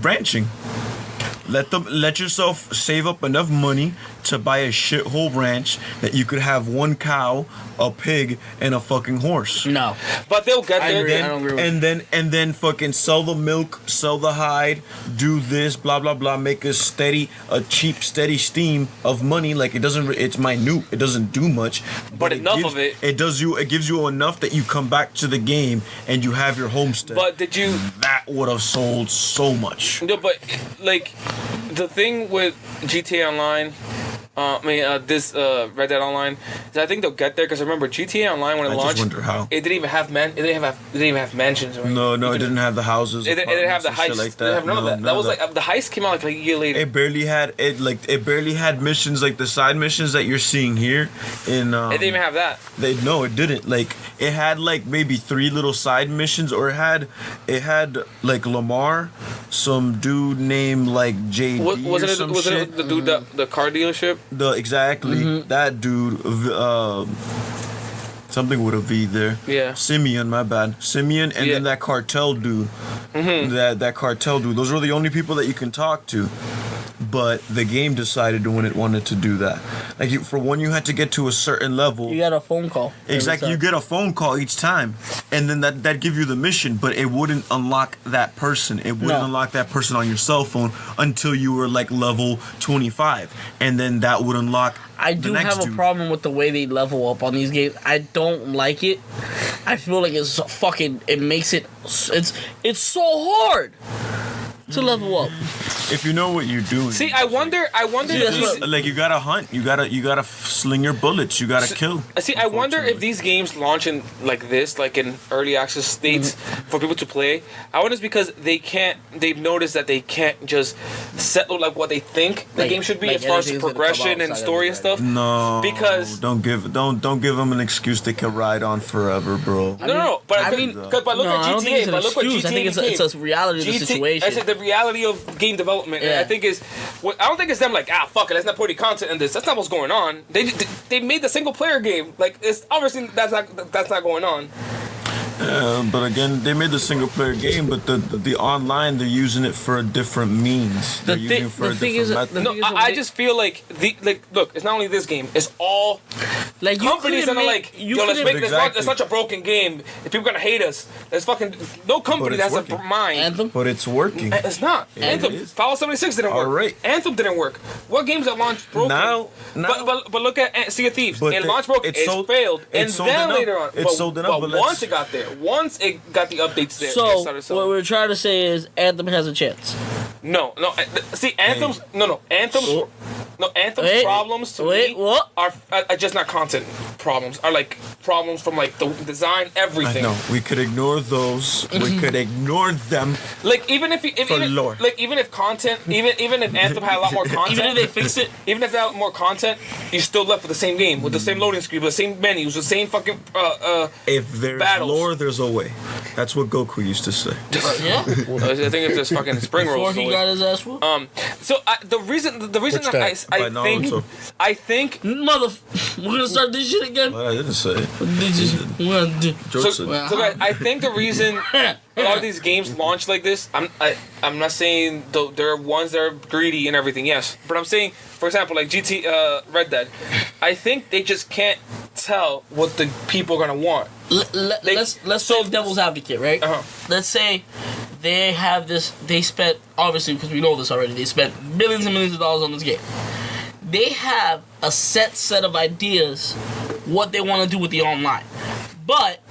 Branching. Let yourself save up enough money to buy a shithole ranch that you could have one cow, a pig, and a fucking horse. No, But they'll get I there. agree. I don't agree with And then fucking sell the milk, sell the hide, do this, blah blah blah, make a cheap steady stream of money. Like it's minute, it doesn't do much, But enough of it. It gives you enough that you come back to the game and you have your homestead. But did you? That would have sold so much. No, but like the thing with GTA Online, this Red Dead Online, is I think they'll get there because remember GTA Online when it I just launched, wonder how. it didn't even have mansions. Right? No, You it could- didn't have the houses. It didn't have the apartments and heist. shit like It didn't have none of No, that. That was like the heist came out like a year later. it barely had missions like the side missions that you're seeing here in It didn't even have that. it didn't. Like it had like maybe 3 little side missions, or it had like Lamar, some dude named like JD Wasn't or it? some Wasn't shit. it the dude the car dealership? Exactly that dude. Something with a V there. Yeah. Simeon, my bad. Simeon, and Yeah. then that cartel dude. That cartel dude. Those were the only people that you can talk to. But the game decided when it wanted to do that. Like for one, you had to get to a certain level. you got a phone call. Exactly, you get a phone call each time, and then that give you the mission, but it wouldn't unlock that person. It wouldn't No. unlock that person on your cell phone until you were like level 25, and then that would unlock. I the do next have a dude. problem with the way they level up on these games. I don't like it. I feel like it's fucking. It makes it. It's so hard to level up. If you know what you're doing. See, I wonder. See, if that's these, what- Like you gotta hunt, you gotta sling your bullets, you gotta kill. See, I wonder if these games launch in like this, like in early access states for people to play. I wonder it's because they've noticed that they can't just settle like what they think the Like- game should be like as far as anything's gonna come progression and outside story of and it, stuff. No, Because- don't give them an excuse they can ride on forever, bro. No, but I I mean, mean, but look no, at I don't think GTA. it's an But look what excuse. GTA I think became. it's a reality of the situation. I said the reality of game development. And Yeah. I think is, I don't think it's them like fuck it, let's not put any content in this. That's not what's going on. They made the single player game. Like it's obviously that's not going on. But again, they made the single player game, but the online they're using it for a different means. They're using it for a the thing different is- method. the No, thing I just feel like look, it's not only this game. It's all Like you companies that couldn't are make- like, you yo, let's couldn't- make Exactly. it's such a broken game. If people are gonna hate us, there's fucking no company it's that has working. a mind. Anthem. But it's working. It's not. It Anthem. is. Fallout 76 didn't work. All right. Anthem didn't work. What games that launched broken? Now- but look at Sea of Thieves. But It the- launched broken. it's It sold- failed. it's And sold then enough. later on. It's sold enough, but let's- once it got there, once it got the updates there, it So started what selling. we're trying to say is Anthem has a chance. No. See, Anthem's Anthem's Wait, problems to wait, me what? are just not content problems. Are like problems from like the design, I everything. know. We could ignore those. We could ignore them. Like even if For lore. even if content, even if Anthem had a lot more content, Even if they fixed it, even if they had more content, you still left with the same game, with the same loading screen, with the same menus, with the same fucking If there's battles. lore, there's a way. That's what Goku used to say. yeah. I think it's just fucking spring Before rolls. he got his ass whooped. So the reason Which that that? I By think Naruto. I think We're gonna start this shit again. But I didn't say it. We're gonna do. Joke so, said. so guys, I think the reason a lot of these games launch like this, I'm not saying there are ones that are greedy and everything, yes, but I'm saying, for example, like Red Dead, I think they just can't tell what the people are gonna want. Let's play devil's advocate, right? Uh-huh. Let's say they have this. They spent, obviously, because we know this already. They spent millions and millions of dollars on this game. They have a set of ideas what they want to do with the online, but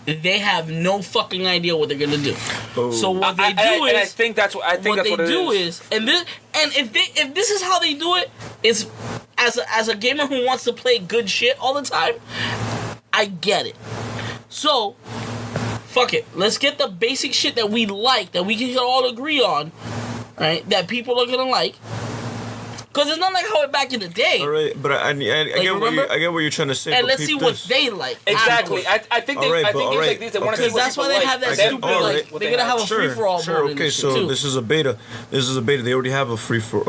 they have no fucking idea what they're gonna do. Oh. So what they do and I is think that's what what they do it is, and if this is how they do it, it's as a gamer who wants to play good shit all the time, I get it. So fuck it, let's get the basic shit that we like, that we can all agree on, right? That people are gonna like. Cause it's not like how it back in the day. All right, but I get what you're trying to say. And but let's peep see what this. they like. Exactly. afterwards. I think All right, I but think all games right, like these they want to okay. see Because what that's why people they like. have that And then stupid, all like, right. what they're they gonna have a Sure, free-for-all sure. mode in Okay, this shit, so too. this is a beta. They already have a free for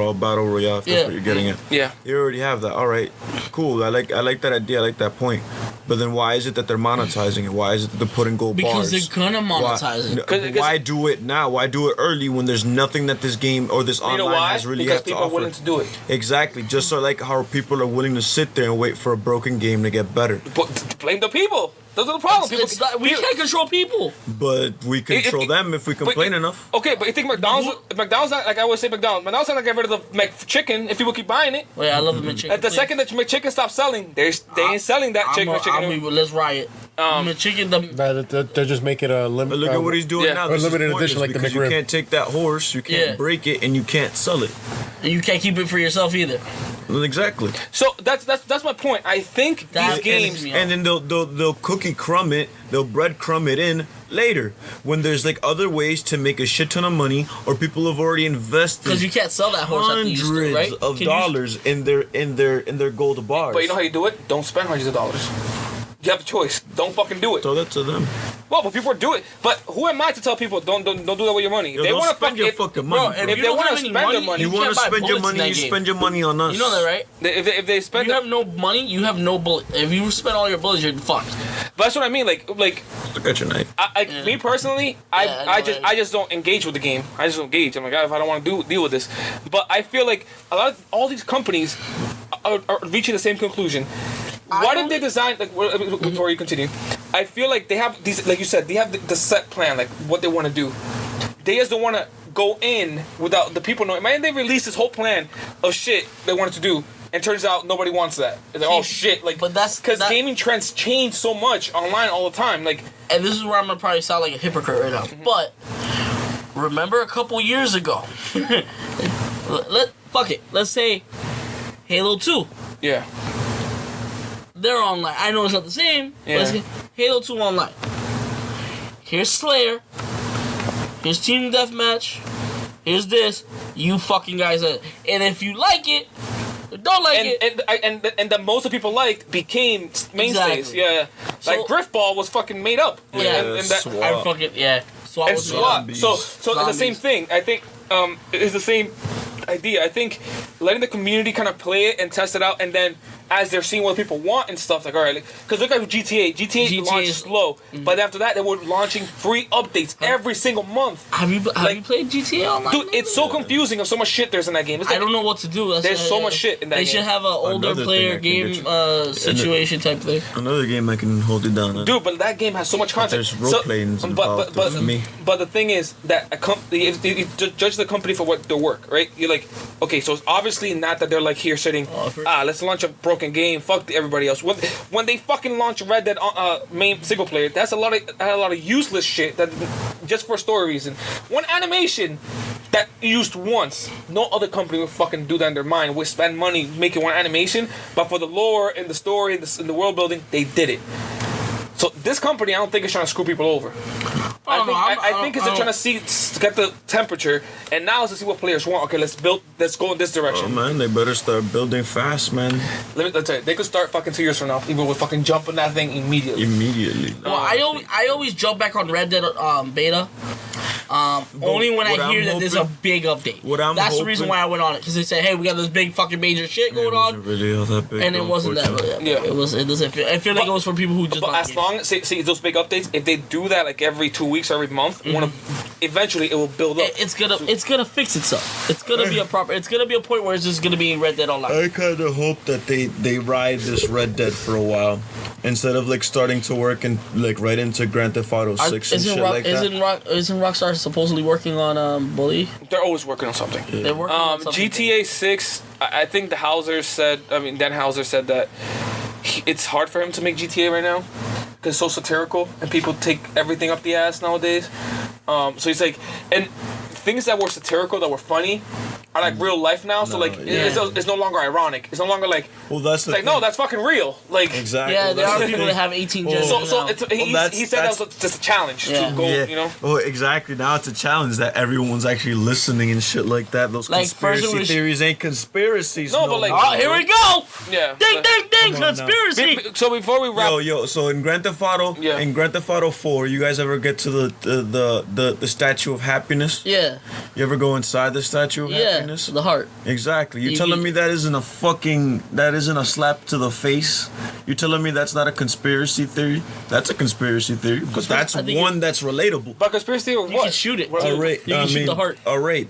all battle royale. If that's Yeah. what you're getting at. Yeah. They already have that. All right, cool. I like that idea. I like that point. But then why is it that they're monetizing it? Why is it that they're putting gold Because bars? they're gonna monetize it. Cause- Why do it now? Why do it early when there's nothing that this game or this You online know why? has really Because have to people are offer? willing to do it. Exactly. Just so like how people are willing to sit there and wait for a broken game to get better. But blame the people. Those are the problems. It's not, we can't control people. But we control them if we complain enough. Okay, but you think McDonald's not, like I always say McDonald's not gonna get rid of the McChicken if people keep buying it. Wait, I love the McChicken. At the second that McChicken stops selling, they ain't selling that chicken. Let's riot. McChicken, They're just making a limit. But look at what he's doing Yeah. now. Or This is limited pointless edition like the because you McRib. can't take that horse, you can't Yeah. break it, and you can't sell it. you can't keep it for yourself either. Well, exactly. So that's my point. I think That these games. pisses me And then they'll cookie crumb it, they'll bread crumb it in later when there's like other ways to make a shit ton of money or people have already invested Because you can't sell that horse at the used to, hundreds right? of Can you- dollars in their gold bars. But you know how you do it? Don't spend hundreds of dollars. You have a choice. Don't fucking do it. Tell that to them. Well, but people do it. But who am I to tell people don't do that with your money? If Yo, they don't want to spend your fucking money. Bro, bro. if If you they don't wanna have any spend their money, money, You can't want to buy spend your bullets in money, you that game. spend your money on us. You know that, right? if they spend, You have no money, you have no bullet. If you spend all your bullets, you're fucked. but that's what I mean. Like Look at your knife. me personally, Yeah, I know, I just don't engage with the game. I just don't engage. I'm like, if I don't want to deal with this. But I feel like all these companies are reaching the same conclusion. Why did they design before you continue? I feel like they have these, like you said, they have the set plan, like what they want to do. They just don't want to go in without the people knowing. Imagine they release this whole plan of shit they wanted to do, and turns out nobody wants that. It's like, oh shit, like, But that's- because that- gaming trends change so much online all the time. Like, And this is where I'm gonna probably sound like a hypocrite right now. But remember a couple years ago, fuck it. Let's say Halo 2. yeah, They're online. I know it's not the same. Yeah. But let's get Halo 2 online. Here's Slayer. Here's Team Deathmatch. Here's this. You fucking guys are. And if you like it, or don't like it. and the most of people liked became mainstays. Exactly. Yeah, like So- Griffball was fucking made up. Yeah. and that, SWAT. I fucking, yeah. SWAT and was made SWAT. up. So it's the same Zombies. thing. I think it's the same idea. I think letting the community kind of play it and test it out, and then as they're seeing what people want and stuff. Like, all right, because look at GTA launched slow, but after that they were launching free updates every single month. Have you played GTA Online? Dude, it's so confusing of so much shit there's in that game. It's like, I don't know what to do. There's so much shit in that game. They should have an older Another player thing I can game get you. situation type thing. Another game I can hold it down. Dude, but that game has so much content. There's role-playing involved for me. But the thing is that a company, if you judge the company for what their work, right? You're like, okay, so it's obviously not that they're like here sitting, let's launch a broken game, fuck everybody else. When they fucking launch Red Dead main single player, that's a lot of useless shit that just for story reason. One animation that used once, no other company would fucking do that in their mind. Would spend money making one animation, but for the lore and the story and the world building, they did it. So this company, I don't think is trying to screw people over. I think it's they're trying to get the temperature, and now is to see what players want. Okay, let's go in this direction. Oh man, they better start building fast, man. Let's tell you, they could start fucking 2 years from now. People would fucking jump on that thing immediately. Well, I always jump back on Red Dead beta. Only when I hear that there's a big update. That's the reason why I went on it, because they said, "Hey, we got this big fucking major shit going on." Really all that big, and it wasn't that. Yeah, it was. It doesn't feel. I feel like it was for people who just. But as long as see those big updates, if they do that like every 2 weeks or every month, eventually it will build up. It's gonna fix itself. It's gonna be It's gonna be a point where it's just gonna be Red Dead Online. I kind of hope that they ride this Red Dead for a while, instead of like starting to work and like right into Grand Theft Auto 6 and shit like that. Isn't Rockstar supposedly working on Bully? They're always working on something. Yeah. They're working on something. GTA 6. I think Dan Houser said that it's hard for him to make GTA right now because it's so satirical and people take everything up the ass nowadays. So he's like, and things that were satirical, that were funny, are like real life now. So like, it's no longer ironic. It's no longer like, well, that's like, no, that's fucking real. Like, exactly. Yeah, there are people that have 18 genders. So he said that was just a challenge to go, you know. Oh, exactly. Now it's a challenge that everyone's actually listening and shit like that. Those like conspiracy theories ain't conspiracies. No, but like, oh, here we go. Yeah. Ding, ding, ding, conspiracy. So before we wrap, so in Grand Theft Auto 4, you guys ever get to the Statue of Happiness? Yeah. You ever go inside the Statue of Happiness? The heart. Exactly. You're telling me that isn't a slap to the face? You're telling me that's not a conspiracy theory? That's a conspiracy theory, but that's one that's relatable. But conspiracy theory, you can shoot it. All right. You can shoot the heart. All right.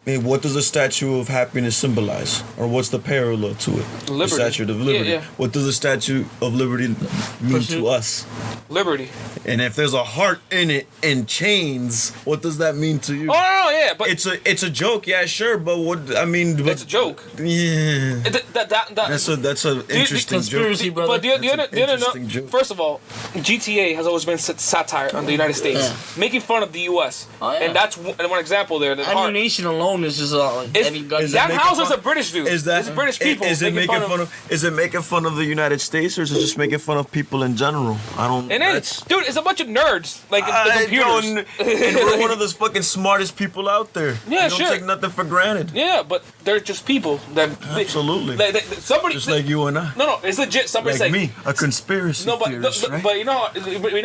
I mean, what does the Statue of Happiness symbolize? Or what's the parallel to it? Liberty. The Statue of Liberty. Yeah. What does the Statue of Liberty mean to us? Liberty. And if there's a heart in it and chains, what does that mean to you? Oh, no, yeah, but it's a joke, yeah, sure, but what I mean, it's a joke. Yeah, that's an interesting conspiracy, joke. brother. But the other first of all, GTA has always been satire on the United States, making fun of the U.S. Oh, yeah. And that's one example there. Ammunition alone is just heavy gun. Dan Houser's a British dude. Is that it's British people? Is it making fun of? Is it making fun of the United States, or is it just making fun of people in general? I don't. And dude, it's a bunch of nerds like the computers. And we're one of those fucking smartest people out there. Yeah, we don't take nothing for granted. Yeah, but they're just people that absolutely. Somebody just like you and I. No, it's legit. Somebody's like me, a conspiracy theorist, right? But you know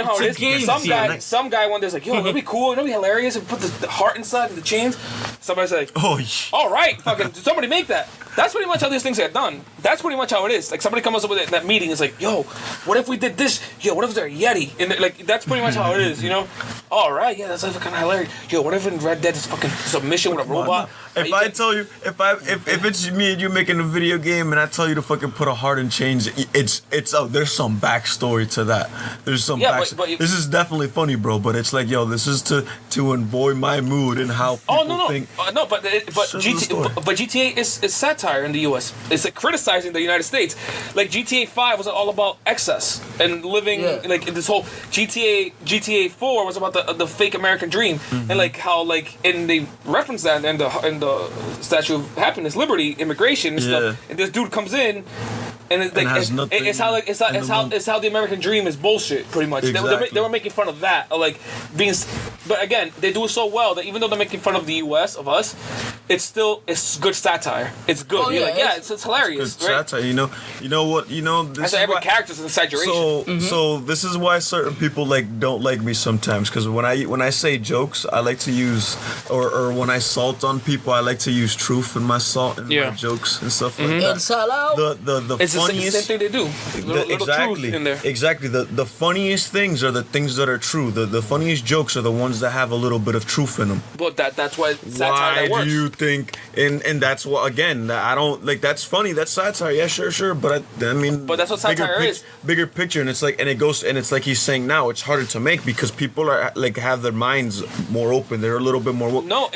how it is. Some guy one day's like, yo, it'd be cool, it'd be hilarious if we put the heart inside and the chains. Somebody's like, oh, all right, fucking somebody make that. That's pretty much how these things get done. That's pretty much how it is. Like somebody comes up with it in that meeting. It's like, yo, what if we did this? Yo, what if they're a Yeti? And like that's pretty much how it is, you know. All right, yeah, that's kind of hilarious. Yo, what if in Red Dead is fucking submission with a robot? If I tell you, if it's me and you making a video game and I tell you to fucking put a heart in chains, it's there's some backstory to that. There's some backstory. But this is definitely funny, bro. But it's like, yo, this is to avoid my mood and how people think. But GTA is satire in the U.S. It's like criticizing the United States. Like GTA 5 was all about excess and living like in this whole GTA 4 was about the fake American dream and like how like and they reference that in the Statue of Happiness, Liberty, immigration and stuff. And this dude comes in. And it's like it's how the American dream is bullshit, pretty much. Exactly. They were making fun of that, like being. But again, they do it so well that even though they're making fun of the U.S. of us, it's good satire. It's good. It's hilarious. Good right? satire. You know what? This is every character's an exaggeration. So this is why certain people don't like me sometimes, because when I say jokes, I like to use or when I salt on people, I like to use truth in my salt and my jokes and stuff like that. It's funniest. the same thing they do. Little truth in there. Exactly. The funniest things are the things that are true. The funniest jokes are the ones that have a little bit of truth in them. But that's why satire Why that works. do you think? And that's what, again, I don't like. That's funny. That's satire. Yeah, sure. But I mean, But that's what satire is. Bigger picture, and it's like, and it goes, and it's like he's saying now, it's harder to make because people are like have their minds more open. They're a little bit more. No,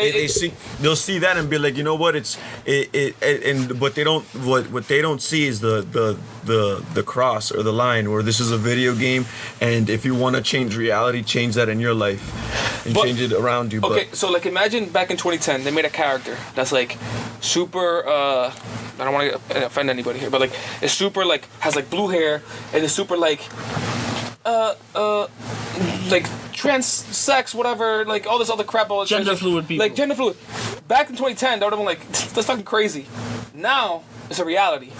they'll see that and be like, you know what? But they don't. What they don't see is the cross or the line where this is a video game, and if you want to change reality, change that in your life and change it around you. Okay, so like imagine back in 2010, they made a character that's like super. I don't want to offend anybody here, but like it's super like has like blue hair and it's super like trans sex, whatever, like all this other crap. All this Gender fluid people. Like gender fluid. Back in 2010, they would have been like, that's fucking crazy. Now it's a reality.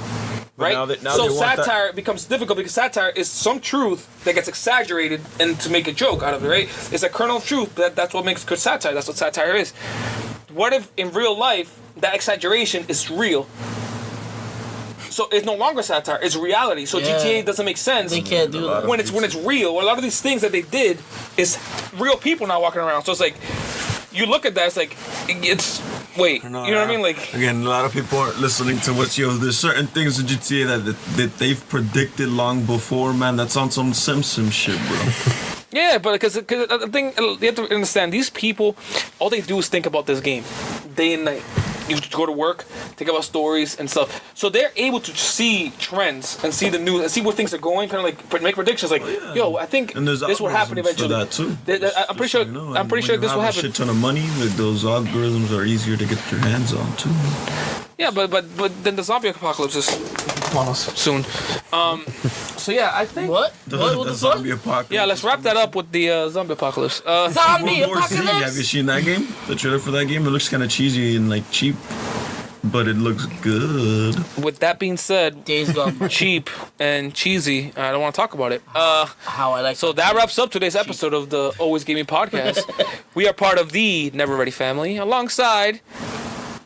Right? Now so they want satire becomes difficult because satire is some truth that gets exaggerated and to make a joke out of it, right? It's a kernel of truth, but that's what makes good satire. That's what satire is. What if in real life that exaggeration is real? So it's no longer satire; it's reality. So GTA doesn't make sense. They can't do that when it's real. A lot of these things that they did is real people now walking around. So it's like you look at that, it's like it's wait, you know what I mean? Like again, a lot of people aren't listening to what's there's certain things in GTA that they've predicted long before, man. That's on some Simpson shit, bro. Yeah, but because the thing you have to understand, these people, all they do is think about this game, day and night. You go to work, think about stories and stuff. So they're able to see trends and see the news and see where things are going, kind of like make predictions. Like, yo, I think this will happen eventually. For that too. I'm pretty sure. I'm pretty sure this will happen. A shit ton of money. Like those algorithms are easier to get your hands on too. Yeah, but then the zombie apocalypse is soon. So yeah, I think What? The zombie apocalypse. Yeah, let's wrap that up with the zombie apocalypse. Zombie World War Z, apocalypse. have you seen that game? The trailer for that game? It looks kind of cheesy and like cheap, but it looks good. With that being said, Days Gone. cheap and cheesy. I don't want to talk about it. How I like. So that wraps up today's episode of the Always Gaming Podcast. We are part of the Never Ready family, alongside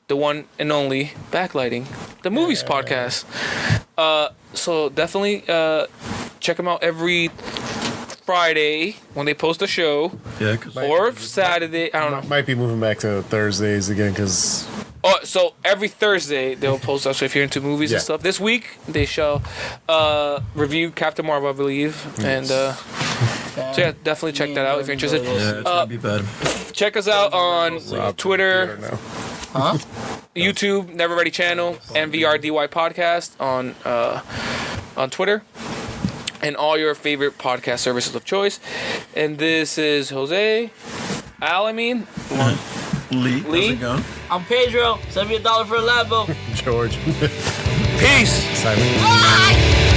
the one and only Backlighting, the Movies Podcast. So definitely check them out every Friday when they post a show. Yeah, cause Or Saturday. I don't know. Might be moving back to Thursdays again because Oh, so every Thursday they'll post us. So if you're into movies and Yeah. stuff, this week they shall review Captain Marvel, I believe, and so yeah, definitely check that out if you're interested. yeah, it's gonna be bad. Check us out on Twitter, now. Huh? YouTube, Never Ready Channel, NVRDY Podcast on Twitter, and all your favorite podcast services of choice. And this is Jose, Mm-hmm. Lee. How's it going? I'm Pedro. Send me $1 for a Lambo. George. Peace. Simon. Bye.